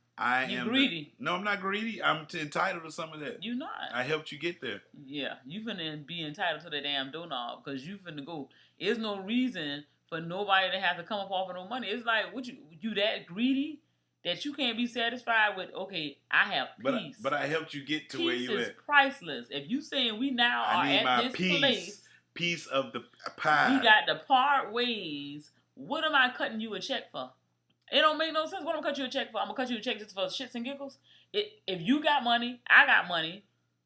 You're greedy. No, I'm not greedy. I'm entitled to some of that. You not. I helped you get there. Yeah, you finna be entitled to the damn doorknob because you finna go. There's no reason for nobody to have to come up off of no money. It's like, you that greedy that you can't be satisfied with, okay, I have peace. But I helped you get to peace where you at. Peace is priceless. If you saying we now are at this place. Piece of the pie. We got to part ways. What am I cutting you a check for? It don't make no sense. What I'm gonna cut you a check for? I'm gonna cut you a check just for shits and giggles. If you got money, I got money.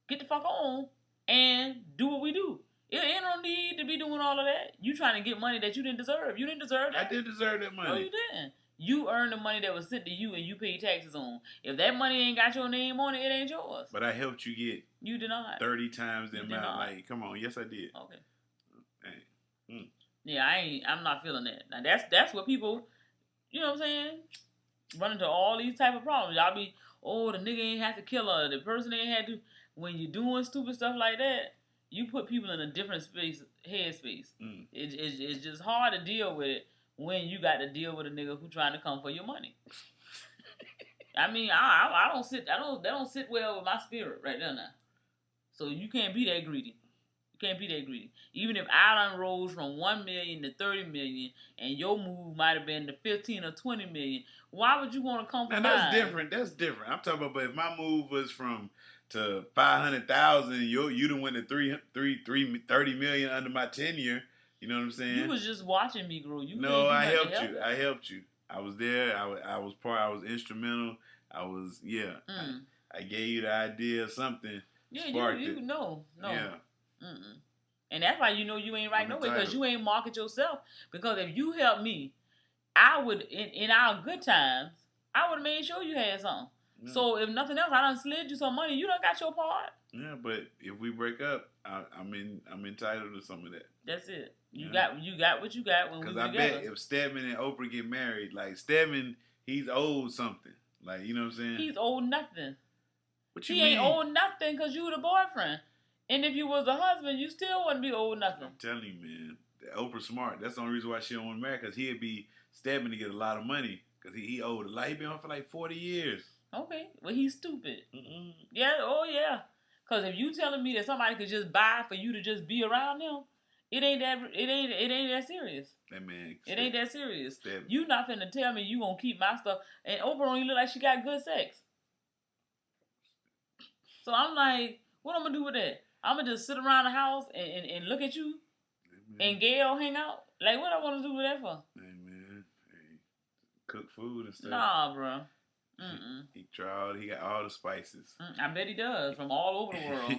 Get the fuck on and do what we do. It ain't no need to be doing all of that. You trying to get money that you didn't deserve. You didn't deserve that. I did deserve that money. No, you didn't. You earned the money that was sent to you and you paid taxes on. If that money ain't got your name on it, it ain't yours. But I helped you get. You did not. 30 times the amount. Like, come on. Yes, I did. Okay. Hey. Yeah, I'm not feeling that. Now that's what people, you know what I'm saying? Run into all these type of problems. Y'all be, the nigga ain't have to kill her. The person ain't had to. When you're doing stupid stuff like that, you put people in a different headspace. It's just hard to deal with it when you got to deal with a nigga who trying to come for your money. I mean, I don't sit. That don't sit well with my spirit right there now. So you can't be that greedy. You can't be that greedy. Even if I done rose from 1 million to 30 million, and your move might have been to 15 or 20 million, why would you want to come for mine? That's different. That's different. I'm talking about, but if my move was to 500,000, you done went to 30 million under my tenure. You know what I'm saying? You was just watching me grow. I helped you. I helped you. I was there. I was instrumental. I was I gave you the idea of something. Yeah, you know. Yeah. Mm-mm. And that's why you know you ain't right nowhere, because you ain't market yourself. Because if you helped me, I would, in our good times, I would have made sure you had something. Yeah. So if nothing else, I done slid you some money. You done got your part. Yeah, but if we break up, I'm entitled to some of that. That's it. You got what you got when we together. Because I bet if Stedman and Oprah get married, like Stedman, he's owed something. Like, you know what I'm saying? He's owed nothing. What you mean? He ain't owed nothing because you the boyfriend. And if you was a husband, you still wouldn't be owed nothing. I'm telling you, man. Oprah's smart. That's the only reason why she don't want to marry, because he'd be Stedman to get a lot of money. Because he owed a lot. He been on for like 40 years. Okay. Well, he's stupid. Mm-mm. Yeah. Oh, yeah. Because if you telling me that somebody could just buy for you to just be around them, It ain't that serious. That man. It ain't that serious. Step. You not finna tell me you gonna keep my stuff. And Oprah don't even look like she got good sex. So I'm like, what I'm gonna do with that? I'm gonna just sit around the house and look at you and Gail hang out? Like, what I want to do with that for? Hey, man. Hey, cook food and stuff. Nah, bro. He got all the spices. I bet he does from all over the world.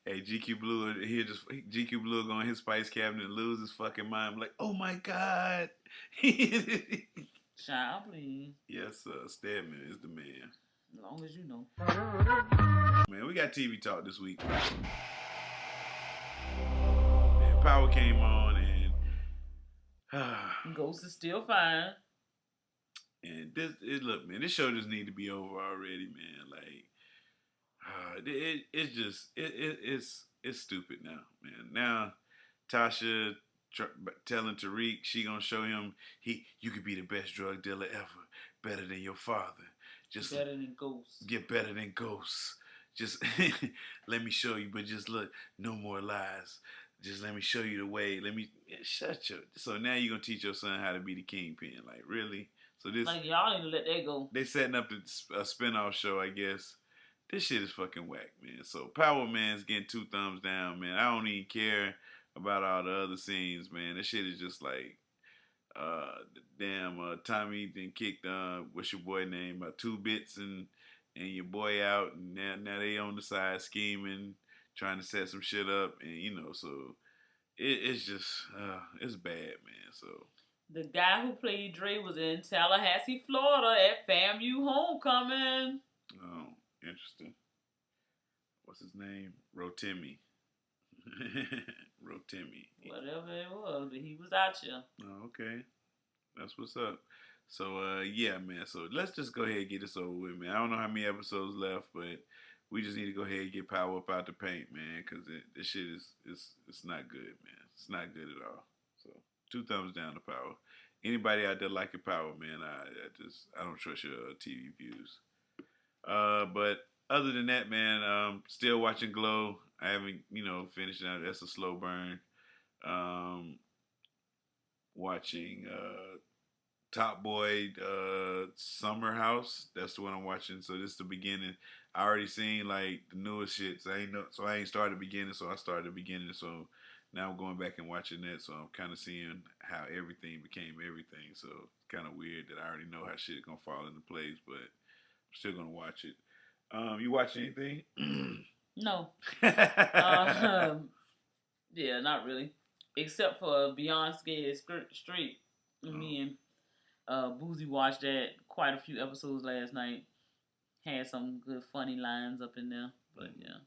Hey, GQ Blue, GQ Blue go in his spice cabinet and lose his fucking mind. I'm like, oh my God. Child, please. Yes, Stedman is the man. As long as you know. Man, we got TV talk this week. Man, Power came on and Ghost is still fine. And look, man, this show just need to be over already, man. Like, it's stupid now, man. Now, Tasha telling Tariq she gonna show him you could be the best drug dealer ever, better than your father, just better than Ghost. Get better than Ghost. Just let me show you, but just look, no more lies. Just let me show you the way. Shut your. So now you gonna teach your son how to be the kingpin? Like, really? So this, like, y'all need to let that go. They setting up a spinoff show, I guess. This shit is fucking whack, man. So Power Man's getting 2 thumbs down, man. I don't even care about all the other scenes, man. This shit is just like, Tommy then kicked what's your boy name? 2 Bits and your boy out, and now they on the side scheming, trying to set some shit up, and so it's just it's bad, man. So. The guy who played Dre was in Tallahassee, Florida at FAMU homecoming. Oh, interesting. What's his name? Rotimi. Rotimi. Whatever it was, but he was out here. Oh, okay. That's what's up. So, yeah, man. So, let's just go ahead and get this over with, man. I don't know how many episodes left, but we just need to go ahead and get Power up out the paint, man, because this shit it's not good, man. It's not good at all. So. 2 thumbs down to Power. Anybody out there liking Power, man, I don't trust your TV views. But other than that, man, still watching Glow. I haven't, finished it. That's a slow burn. Watching Top Boy Summer House. That's the one I'm watching. So this is the beginning. I already seen like the newest shit. So I ain't started the beginning. So I started the beginning. So now I'm going back and watching that, so I'm kind of seeing how everything became everything. So it's kind of weird that I already know how shit is going to fall into place, but I'm still going to watch it. You watch anything? No. Yeah, not really. Except for Beyond Scared Street. Me and Boozy watched that quite a few episodes last night. Had some good funny lines up in there, but yeah.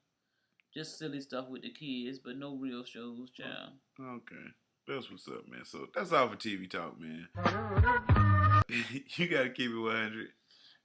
Just silly stuff with the kids, but no real shows, child. Okay. That's what's up, man. So that's all for TV talk, man. You got to keep it 100.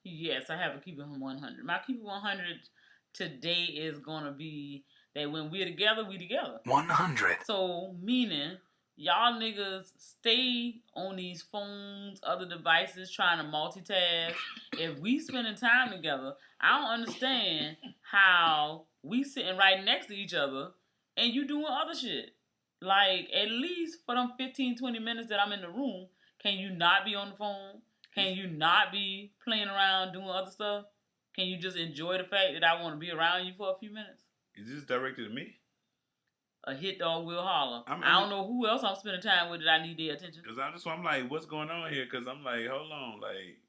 Yes, I have to keep it 100. My keep it 100 today is going to be that when we're together, we together. 100. So, meaning, y'all niggas stay on these phones, other devices, trying to multitask. If we spending time together, I don't understand how we sitting right next to each other and you doing other shit. Like, at least for them 15, 20 minutes that I'm in the room, can you not be on the phone? Can you not be playing around doing other stuff? Can you just enjoy the fact that I want to be around you for a few minutes? Is this directed to me? A hit dog will holler. I don't know who else I'm spending time with that I need their attention. Because I'm like, what's going on here? Because I'm like, hold on. Like,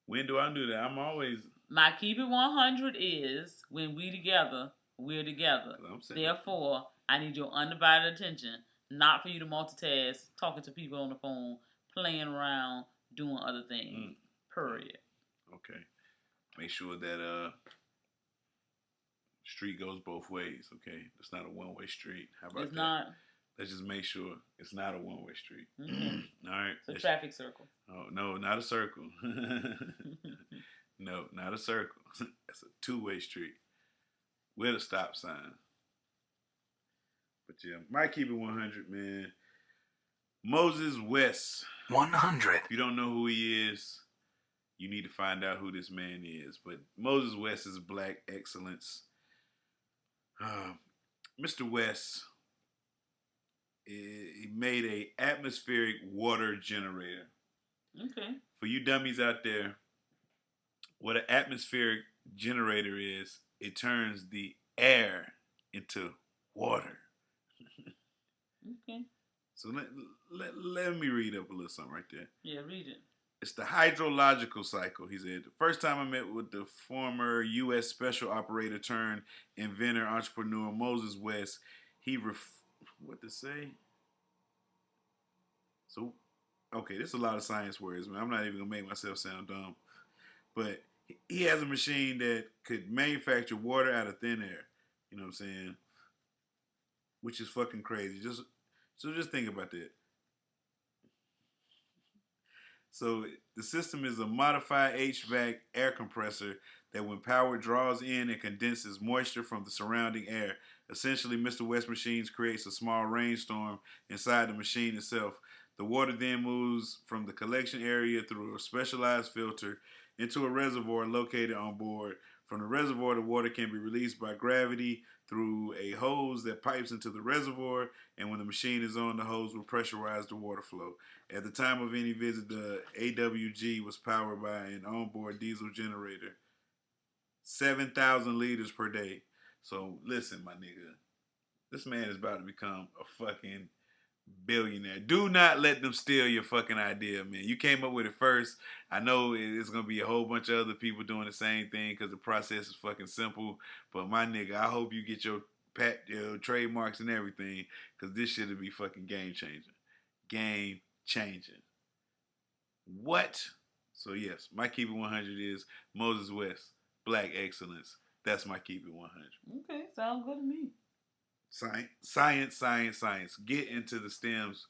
when do I do that? I'm always... My keep it 100 is when we together, we're together. Therefore, I need your undivided attention. Not for you to multitask, talking to people on the phone, playing around, doing other things. Period. Okay. Make sure that street goes both ways, okay? It's not a one-way street. How about that? It's not. Let's just make sure it's not a one-way street. Mm-hmm. All right. It's a traffic circle. Oh, no, not a circle. No, not a circle. It's a two-way street with a stop sign. But yeah, might keep it 100, man. Moses West. 100. If you don't know who he is, you need to find out who this man is. But Moses West is black excellence. Mr. West he made a atmospheric water generator. Okay. For you dummies out there, what an atmospheric generator is, it turns the air into water. Okay. So let me read up a little something right there. Yeah, read it. It's the hydrological cycle, he said. The first time I met with the former U.S. special operator turned inventor entrepreneur Moses West, what to say? So, okay, there's a lot of science words, man. I'm not even going to make myself sound dumb. But he has a machine that could manufacture water out of thin air. You know what I'm saying? Which is fucking crazy. Just think about that. So the system is a modified HVAC air compressor that when powered draws in and condenses moisture from the surrounding air. Essentially, Mr. West Machines creates a small rainstorm inside the machine itself. The water then moves from the collection area through a specialized filter into a reservoir located on board. From the reservoir, the water can be released by gravity through a hose that pipes into the reservoir, and when the machine is on, the hose will pressurize the water flow. At the time of any visit, the AWG was powered by an onboard diesel generator, 7,000 liters per day. So listen, my nigga, this man is about to become a fucking billionaire. Do not let them steal your fucking idea, man. You came up with it first. I know it's going to be a whole bunch of other people doing the same thing because the process is fucking simple. But my nigga, I hope you get your trademarks and everything because this shit will be fucking game changing. Game changing. What? So yes, my Keep It 100 is Moses West, Black Excellence. That's my Keep It 100. Okay, sounds good to me. Science. Get into the STEMs,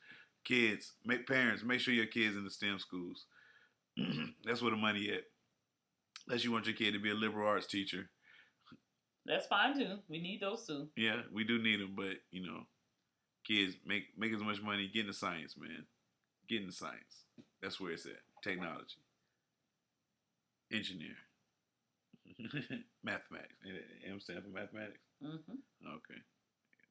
kids. Parents, make sure your kids in the STEM schools. That's where the money at. Unless you want your kid to be a liberal arts teacher. That's fine too. We need those too. Yeah, we do need them, but you know, kids make as much money. Get into science, man. Get into science. That's where it's at. Technology, engineering, mathematics. I'm saying for mathematics. Mm-hmm. Okay.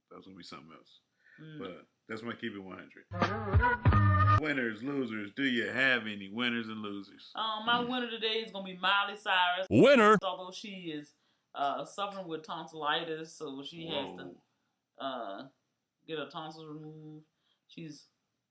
That's gonna be something else. Mm. But that's my Keep It 100. Winners, losers. Do you have any winners and losers? My winner today is gonna be Miley Cyrus. Winner. Although she is suffering with tonsillitis, so she has to get her tonsils removed. She's,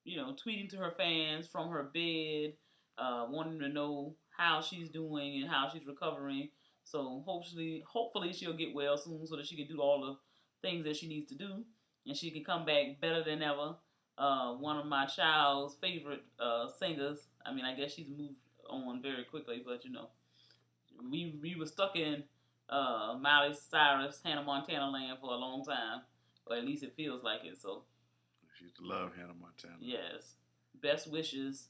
tweeting to her fans from her bed, wanting to know how she's doing and how she's recovering. So hopefully she'll get well soon so that she can do all the things that she needs to do, and she can come back better than ever. One of my child's favorite singers. I mean, I guess she's moved on very quickly, but we were stuck in Miley Cyrus, Hannah Montana land for a long time, or at least it feels like it. So she used to love Hannah Montana. Yes, best wishes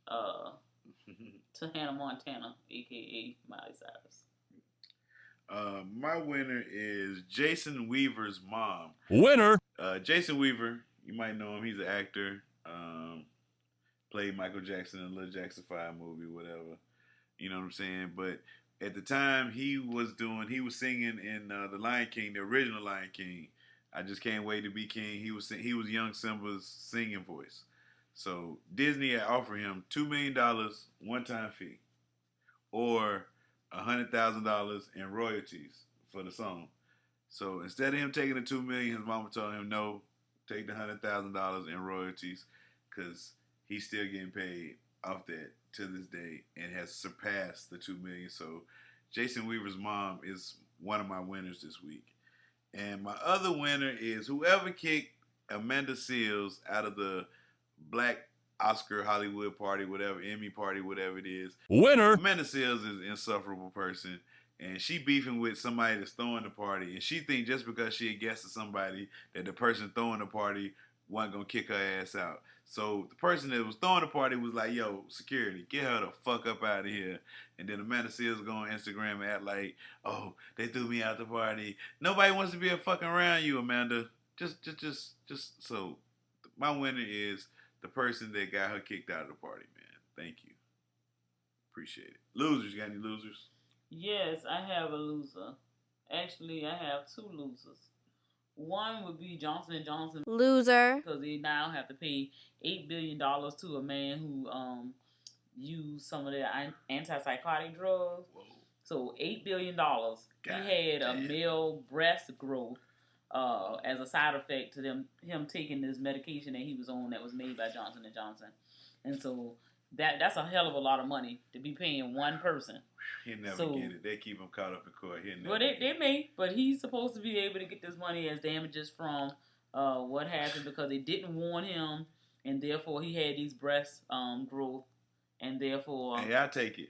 to Hannah Montana, aka Miley Cyrus. My winner is Jason Weaver's mom. Winner. Jason Weaver, you might know him. He's an actor. Played Michael Jackson in the Little Jackson 5 movie, whatever. You know what I'm saying? But at the time, he was singing in The Lion King, the original Lion King. I Just Can't Wait to Be King. He was young Simba's singing voice. So Disney had offered him $2 million one-time fee, or $100,000 in royalties for the song. So instead of him taking the $2 million, his mama told him no, take the $100,000 in royalties, because he's still getting paid off that to this day and has surpassed the $2 million. So Jason Weaver's mom is one of my winners this week. And my other winner is whoever kicked Amanda Seales out of the Black Oscar Hollywood party, whatever, Emmy party, whatever it is. Winner. Amanda Seales is an insufferable person, and she beefing with somebody that's throwing the party, and she think just because she had guessed to somebody that the person throwing the party wasn't gonna kick her ass out. So the person that was throwing the party was like, yo, security, get her the fuck up out of here. And then Amanda Seales go on Instagram and act like, oh, they threw me out the party. Nobody wants to be a fucking around you, Amanda. Just so my winner is the person that got her kicked out of the party, man. Thank you. Appreciate it. Losers, you got any losers? Yes, I have a loser. Actually, I have two losers. One would be Johnson & Johnson. Loser. Because they now have to pay $8 billion to a man who used some of their antipsychotic drugs. Whoa. So $8 billion. He had a male breast growth as a side effect to him taking this medication that he was on that was made by Johnson & Johnson. And so that's a hell of a lot of money to be paying one person. He'll never get it. They keep him caught up in court. Well, they may, but he's supposed to be able to get this money as damages from what happened because they didn't warn him, and therefore he had these breast growth, and therefore. Hey, I take it.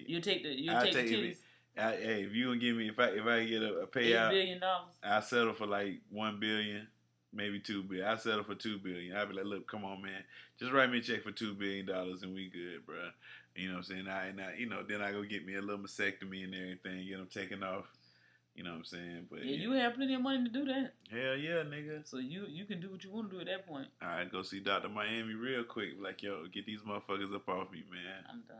You take the titties. Hey, if you gonna give me if I get a payout, $8 billion, I settle for like $1 billion, maybe $2 billion. I settle for $2 billion. I be like, look, come on, man, just write me a check for $2 billion and we good, bro. You know what I'm saying? Then I go get me a little mastectomy and everything, get them taken off. You know what I'm saying? But yeah, you have plenty of money to do that. Hell yeah, nigga. So you can do what you want to do at that point. All right, go see Dr. Miami real quick. Like, yo, get these motherfuckers up off me, man. I'm done.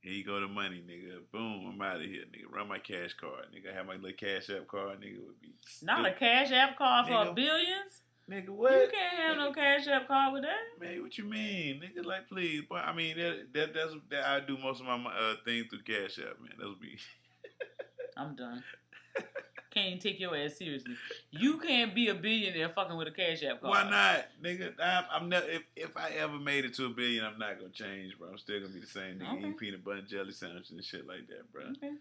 Here you go to money, nigga. Boom, I'm out of here, nigga. Run my cash card, nigga. Have my little Cash App card, nigga. Would be not a Cash App card for billions. Nigga, what? You can't have no Cash App card with that. Man, what you mean, nigga? Like, please, but I mean that's I do most of my things through Cash App, man. That's me. I'm done. Can't even take your ass seriously. You can't be a billionaire fucking with a Cash App card. Why not, nigga? I'm never. If I ever made it to $1 billion, I'm not gonna change, bro. I'm still gonna be the same nigga. Okay. Eat peanut butter and jelly sandwiches and shit like that, bro. Okay.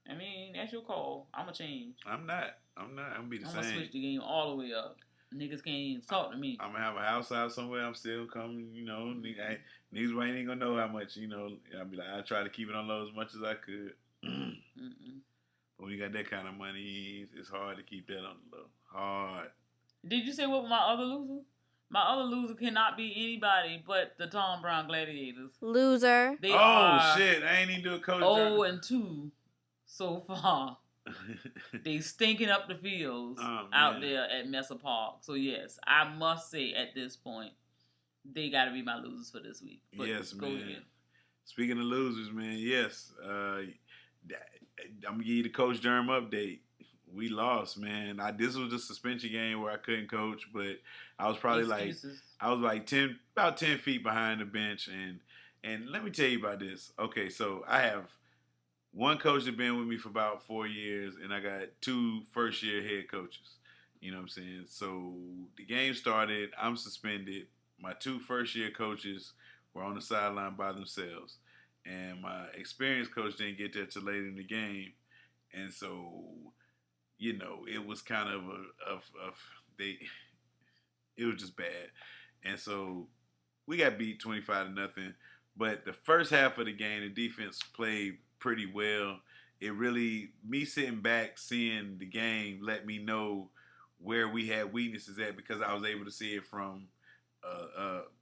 I mean, that's your call. I'ma change. I'm not. I'm gonna be the same. I'm gonna switch the game all the way up. Niggas can't even talk to me. I'm gonna have a house out somewhere. I'm still coming, you know. Niggas ain't gonna know how much, you know. I'll be like, I try to keep it on low as much as I could. But when you got that kind of money, it's hard to keep that on the low. Hard. Did you say what was my other loser? My other loser cannot be anybody but the Tom Brown Gladiators. Loser. They are shit! I ain't even do a Coach Jerm. 0-2 so far. They stinking up the fields out there at Messer Park. So yes, I must say at this point, they got to be my losers for this week. But yes, go man. ahead. Speaking of losers, man, yes. I'm gonna give you the Coach Jerm update. We lost, man. This was the suspension game where I couldn't coach, but I was probably about 10 feet behind the bench, and let me tell you about this. Okay, so I have one coach that's been with me for about 4 years, and I got 2 first-year head coaches. You know what I'm saying? So the game started. I'm suspended. My 2 first-year coaches were on the sideline by themselves. And my experienced coach didn't get there till later in the game. And so, you know, it was kind of it was just bad. And so we got beat 25-0. But the first half of the game, the defense played pretty well. It really, me sitting back, seeing the game, let me know where we had weaknesses at because I was able to see it from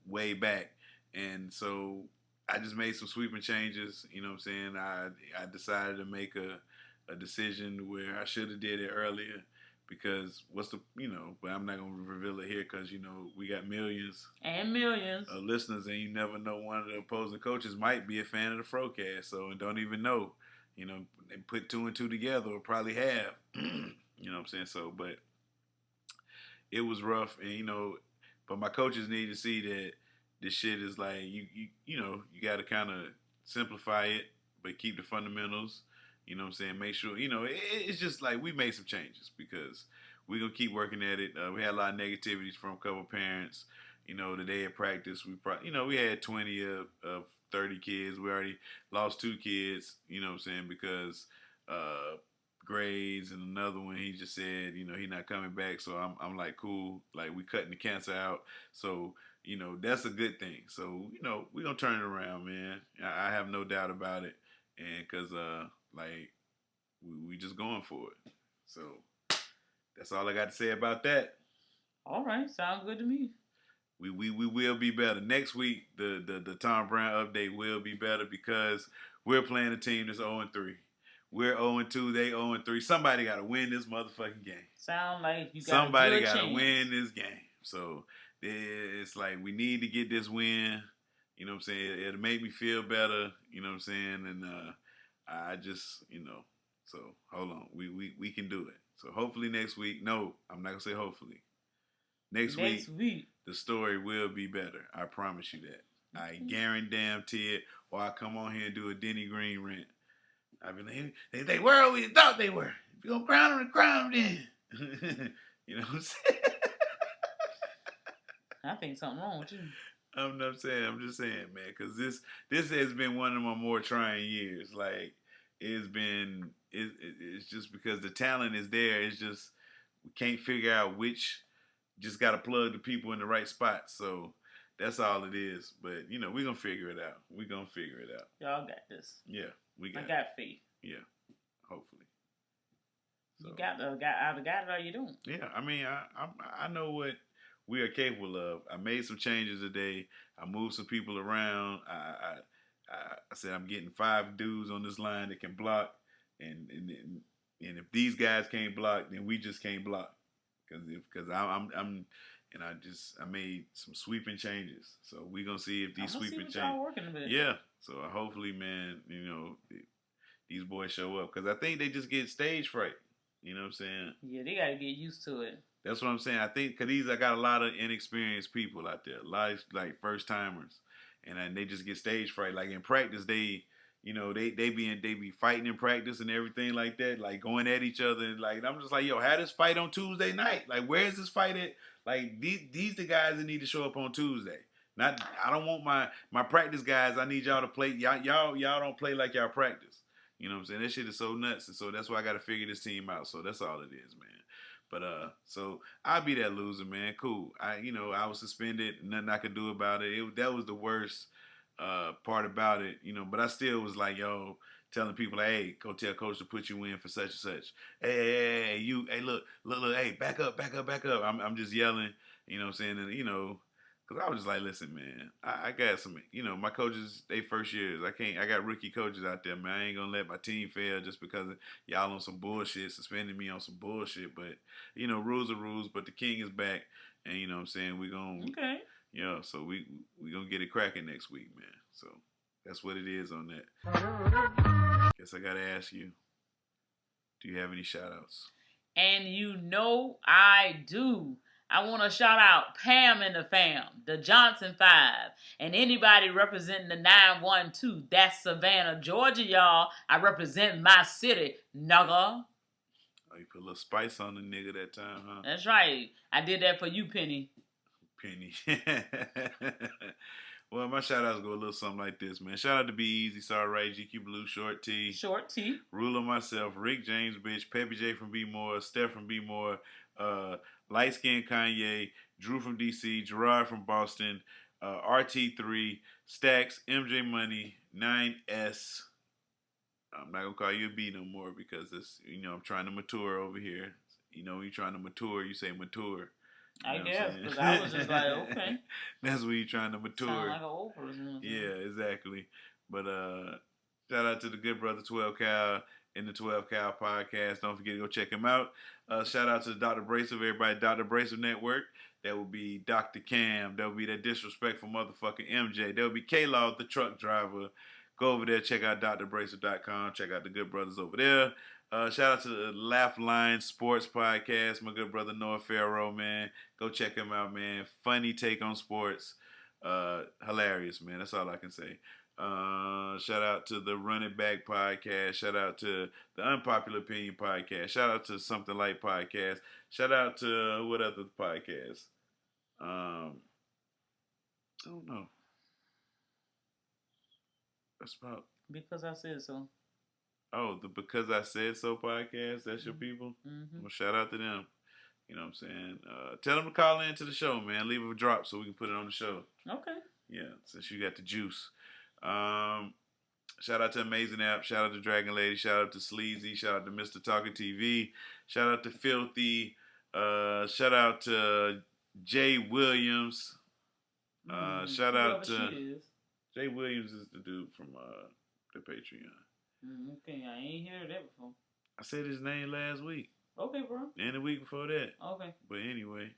way back. And so I just made some sweeping changes. You know what I'm saying? I decided to make a decision where I should have did it earlier because but I'm not going to reveal it here because, you know, we got millions of listeners and you never know one of the opposing coaches might be a fan of the FROCAST, so and don't even know, you know, they put 2 and 2 together or probably have, you know what I'm saying? So, but it was rough and, you know, but my coaches need to see that this shit is like, you know, you got to kind of simplify it, but keep the fundamentals. You know what I'm saying? Make sure, you know, it's just like we made some changes because we're going to keep working at it. We had a lot of negativities from a couple parents. You know, the day of practice, we had 20 of 30 kids. We already lost 2 kids, you know what I'm saying, because grades and another one, he just said, you know, he's not coming back. So I'm like, cool. Like, we cutting the cancer out. So, you know, that's a good thing. So, you know, we're going to turn it around, man. I have no doubt about it. And because, like, we just going for it. So, that's all I got to say about that. All right. Sounds good to me. We will be better. Next week, the Tom Brown update will be better because we're playing a team that's 0-3. We're 0-2, they 0-3. Somebody got to win this motherfucking game. Sound like you got somebody got to win this game. So, it's like we need to get this win. You know what I'm saying? It'll make me feel better. You know what I'm saying? And I just, you know, so hold on. We can do it. So hopefully next week. No, I'm not gonna say hopefully. Next week, the story will be better. I promise you that. I guarantee it. Or I come on here and do a Denny Green rant. I be like, they were what you thought they were. If you gonna crown them, crown them then. You know what I'm saying? I think something wrong with you. I'm not saying. I'm just saying, man, because this has been one of my more trying years. Like it's just because the talent is there. It's just we can't figure out which. Just got to plug the people in the right spot. So that's all it is. But you know, we're gonna figure it out. We're gonna figure it out. Y'all got this. Yeah, we got. I got faith. Yeah, hopefully. So, you either got it or you don't. Yeah, I mean, I know what we are capable of. I made some changes today. I moved some people around. I said I'm getting 5 dudes on this line that can block, and if these guys can't block, then we just can't block. Because I made some sweeping changes. So we're gonna see if these sweeping changes. Yeah. So hopefully, man, you know, these boys show up because I think they just get stage fright. You know what I'm saying? Yeah, they gotta get used to it. That's what I'm saying. I think because I got a lot of inexperienced people out there, a lot of like first timers, and they just get stage fright. Like in practice, they be fighting in practice and everything like that, like going at each other. And like I'm just like, yo, have this fight on Tuesday night. Like, where is this fight at? Like these the guys that need to show up on Tuesday. Not I don't want my practice guys. I need y'all to play. Y'all don't play like y'all practice. You know what I'm saying? That shit is so nuts, and so that's why I got to figure this team out. So that's all it is, man. But so I'll be that loser, man. Cool. I was suspended. Nothing I could do about it. That was the worst part about it, you know. But I still was like, yo, telling people, hey, go tell coach to put you in for such and such. Hey, look, hey, back up. I'm just yelling, you know what I'm saying? And, you know, because I was just like, listen, man, I got some, you know, my coaches, they first years. I got rookie coaches out there, man. I ain't going to let my team fail just because y'all on some bullshit, suspending me on some bullshit. But, you know, rules are rules, but the king is back. And, you know what I'm saying, we're going to, yeah, so we going to get it cracking next week, man. So that's what it is on that. Guess I got to ask you, do you have any shout-outs? And you know I do. I want to shout out Pam and the fam, the Johnson 5, and anybody representing the 912. That's Savannah, Georgia, y'all. I represent my city, nugga. Oh, you put a little spice on the nigga that time, huh? That's right. I did that for you, Penny. Well, my shout-outs go a little something like this, man. Shout out to Be Easy, Sorry Right, GQ Blue, Short T. Ruler myself, Rick James, bitch, Peppy J from B More, Steph from B More, Light Skin Kanye, Drew from DC, Gerard from Boston, RT3, Stacks, MJ Money, 9S. I'm not gonna call you a B no more because it's, you know, I'm trying to mature over here. You know, when you're trying to mature, you say mature. I guess, because I was just like, okay. That's when you're trying to mature. Sound like an old person. Yeah, exactly. But shout out to the good brother 12 Cal in the 12 Cal podcast. Don't forget to go check him out. Shout out to Dr. Bracev, everybody, Dr. Bracev Network. That will be Dr. Cam. That will be that disrespectful motherfucking MJ. That will be K-Law, the truck driver. Go over there, check out drbracev.com. Check out the good brothers over there. Shout out to the Laugh Line Sports Podcast, my good brother Noah Farrow, man. Go check him out, man. Funny take on sports. Hilarious, man. That's all I can say. Shout out to the Run It Back Podcast. Shout out to the Unpopular Opinion Podcast. Shout out to Something Like Podcast. Shout out to what other podcast? I don't know. That's about Because I said so. Oh, the Because I Said So podcast, that's your people? Mm-hmm. Well, shout out to them. You know what I'm saying? Tell them to call in to the show, man. Leave a drop so we can put it on the show. Okay. Yeah, since you got the juice. Shout out to Amazing App. Shout out to Dragon Lady. Shout out to Sleazy. Shout out to Mr. Talking TV. Shout out to Filthy. Shout out to Jay Williams. Shout out to... Jay Williams is the dude from the Patreon. Okay, I ain't heard that before. I said his name last week. Okay, bro. And the week before that. Okay. But anyway,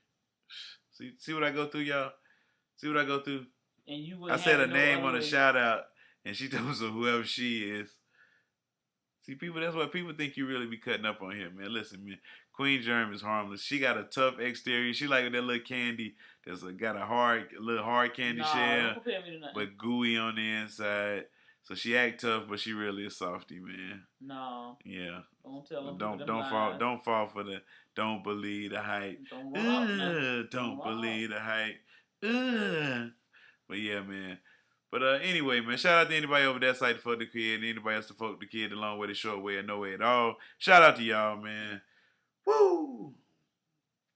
see what I go through, y'all? See what I go through? And you I said a name on a shout out, and she told us whoever she is. See, people, that's why people think you really be cutting up on here, man. Listen, man. Queen Jerm is harmless. She got a tough exterior. She like that little candy that's got a little hard candy shell, don't compare me to nothing. but gooey on the inside. So she act tough, but she really a softie, man. No. Yeah. Don't tell them. Don't fall for the don't believe the hype. Don't believe the hype. But yeah, man. But anyway, man, shout out to anybody over that side to fuck the kid, and anybody else to fuck the kid the long way, the short way, or no way at all. Shout out to y'all, man. Woo!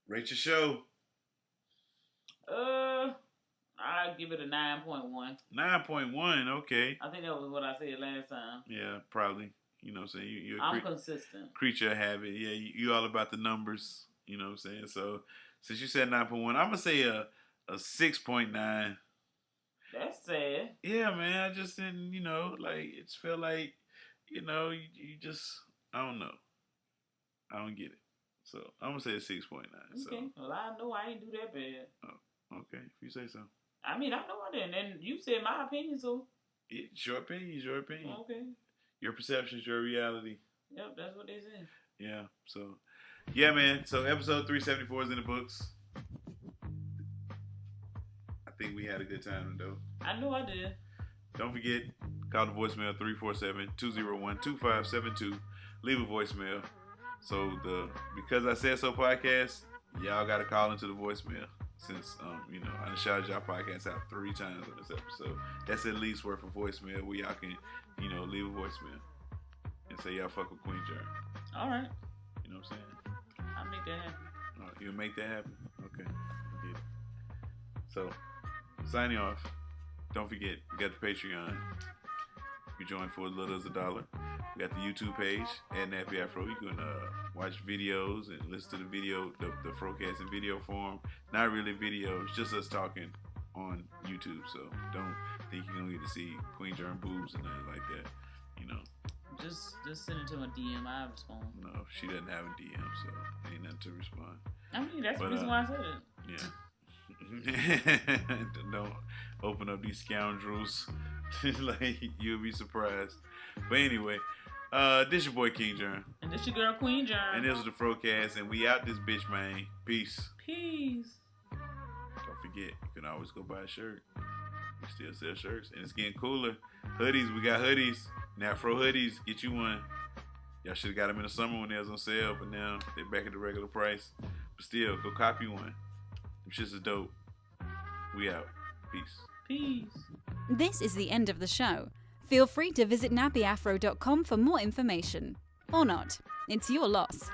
Rate your show. I'd give it a 9.1. 9.1, okay. I think that was what I said last time. Yeah, probably. You know what I'm saying? You're I'm consistent. Creature of habit. Yeah, you all about the numbers. You know what I'm saying? So, since you said 9.1, I'm going to say a 6.9. That's sad. Yeah, man. I just didn't, it just felt like, you just, I don't know. I don't get it. So, I'm going to say a 6.9. Okay. So. Well, I know I ain't do that bad. Oh, okay. If you say so. I mean, I know I didn't. And you said my opinion, so. It's your opinion. It's your opinion. Okay. Your perception is your reality. Yep, that's what they said. Yeah. So, yeah, man. So, episode 374 is in the books. I think we had a good time, though. I know I did. Don't forget, call the voicemail 347-201-2572. Leave a voicemail. So Because I Said So podcast, y'all got to call into the voicemail. Since, I done shouted y'all podcast out 3 times on this episode. That's at least worth a voicemail where y'all can, leave a voicemail. And say y'all fuck with Queen Jerm. All right. You know what I'm saying? I'll make that happen. Oh, you'll make that happen? Okay. I get it. So, signing off. Don't forget, we got the Patreon. You join for as little as $1. We got the YouTube page at Nappy Afro. You can watch videos and listen to the video, the Frocast in video form. Not really videos, just us talking on YouTube. So don't think you're gonna get to see Queen Jerm boobs and nothing like that. Just send it to my DM. I respond. No, she doesn't have a DM, so ain't nothing to respond. I mean, that's the reason why I said it. Yeah. Don't open up these scoundrels. Like, you'll be surprised. But anyway, this your boy King Jerm. And this your girl Queen Jerm. And this is the Frocast, and we out this bitch, man. Peace. Peace. Don't forget, you can always go buy a shirt. We still sell shirts, and it's getting cooler. Hoodies, we got hoodies. Afro hoodies, get you one. Y'all should have got them in the summer when they was on sale, but now they're back at the regular price. But still, go copy one. Them shits is dope. We out. Peace. Peace. This is the end of the show. Feel free to visit nappyafro.com for more information. Or not. It's your loss.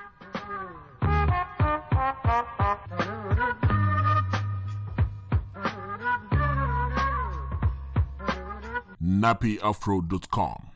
nappyafro.com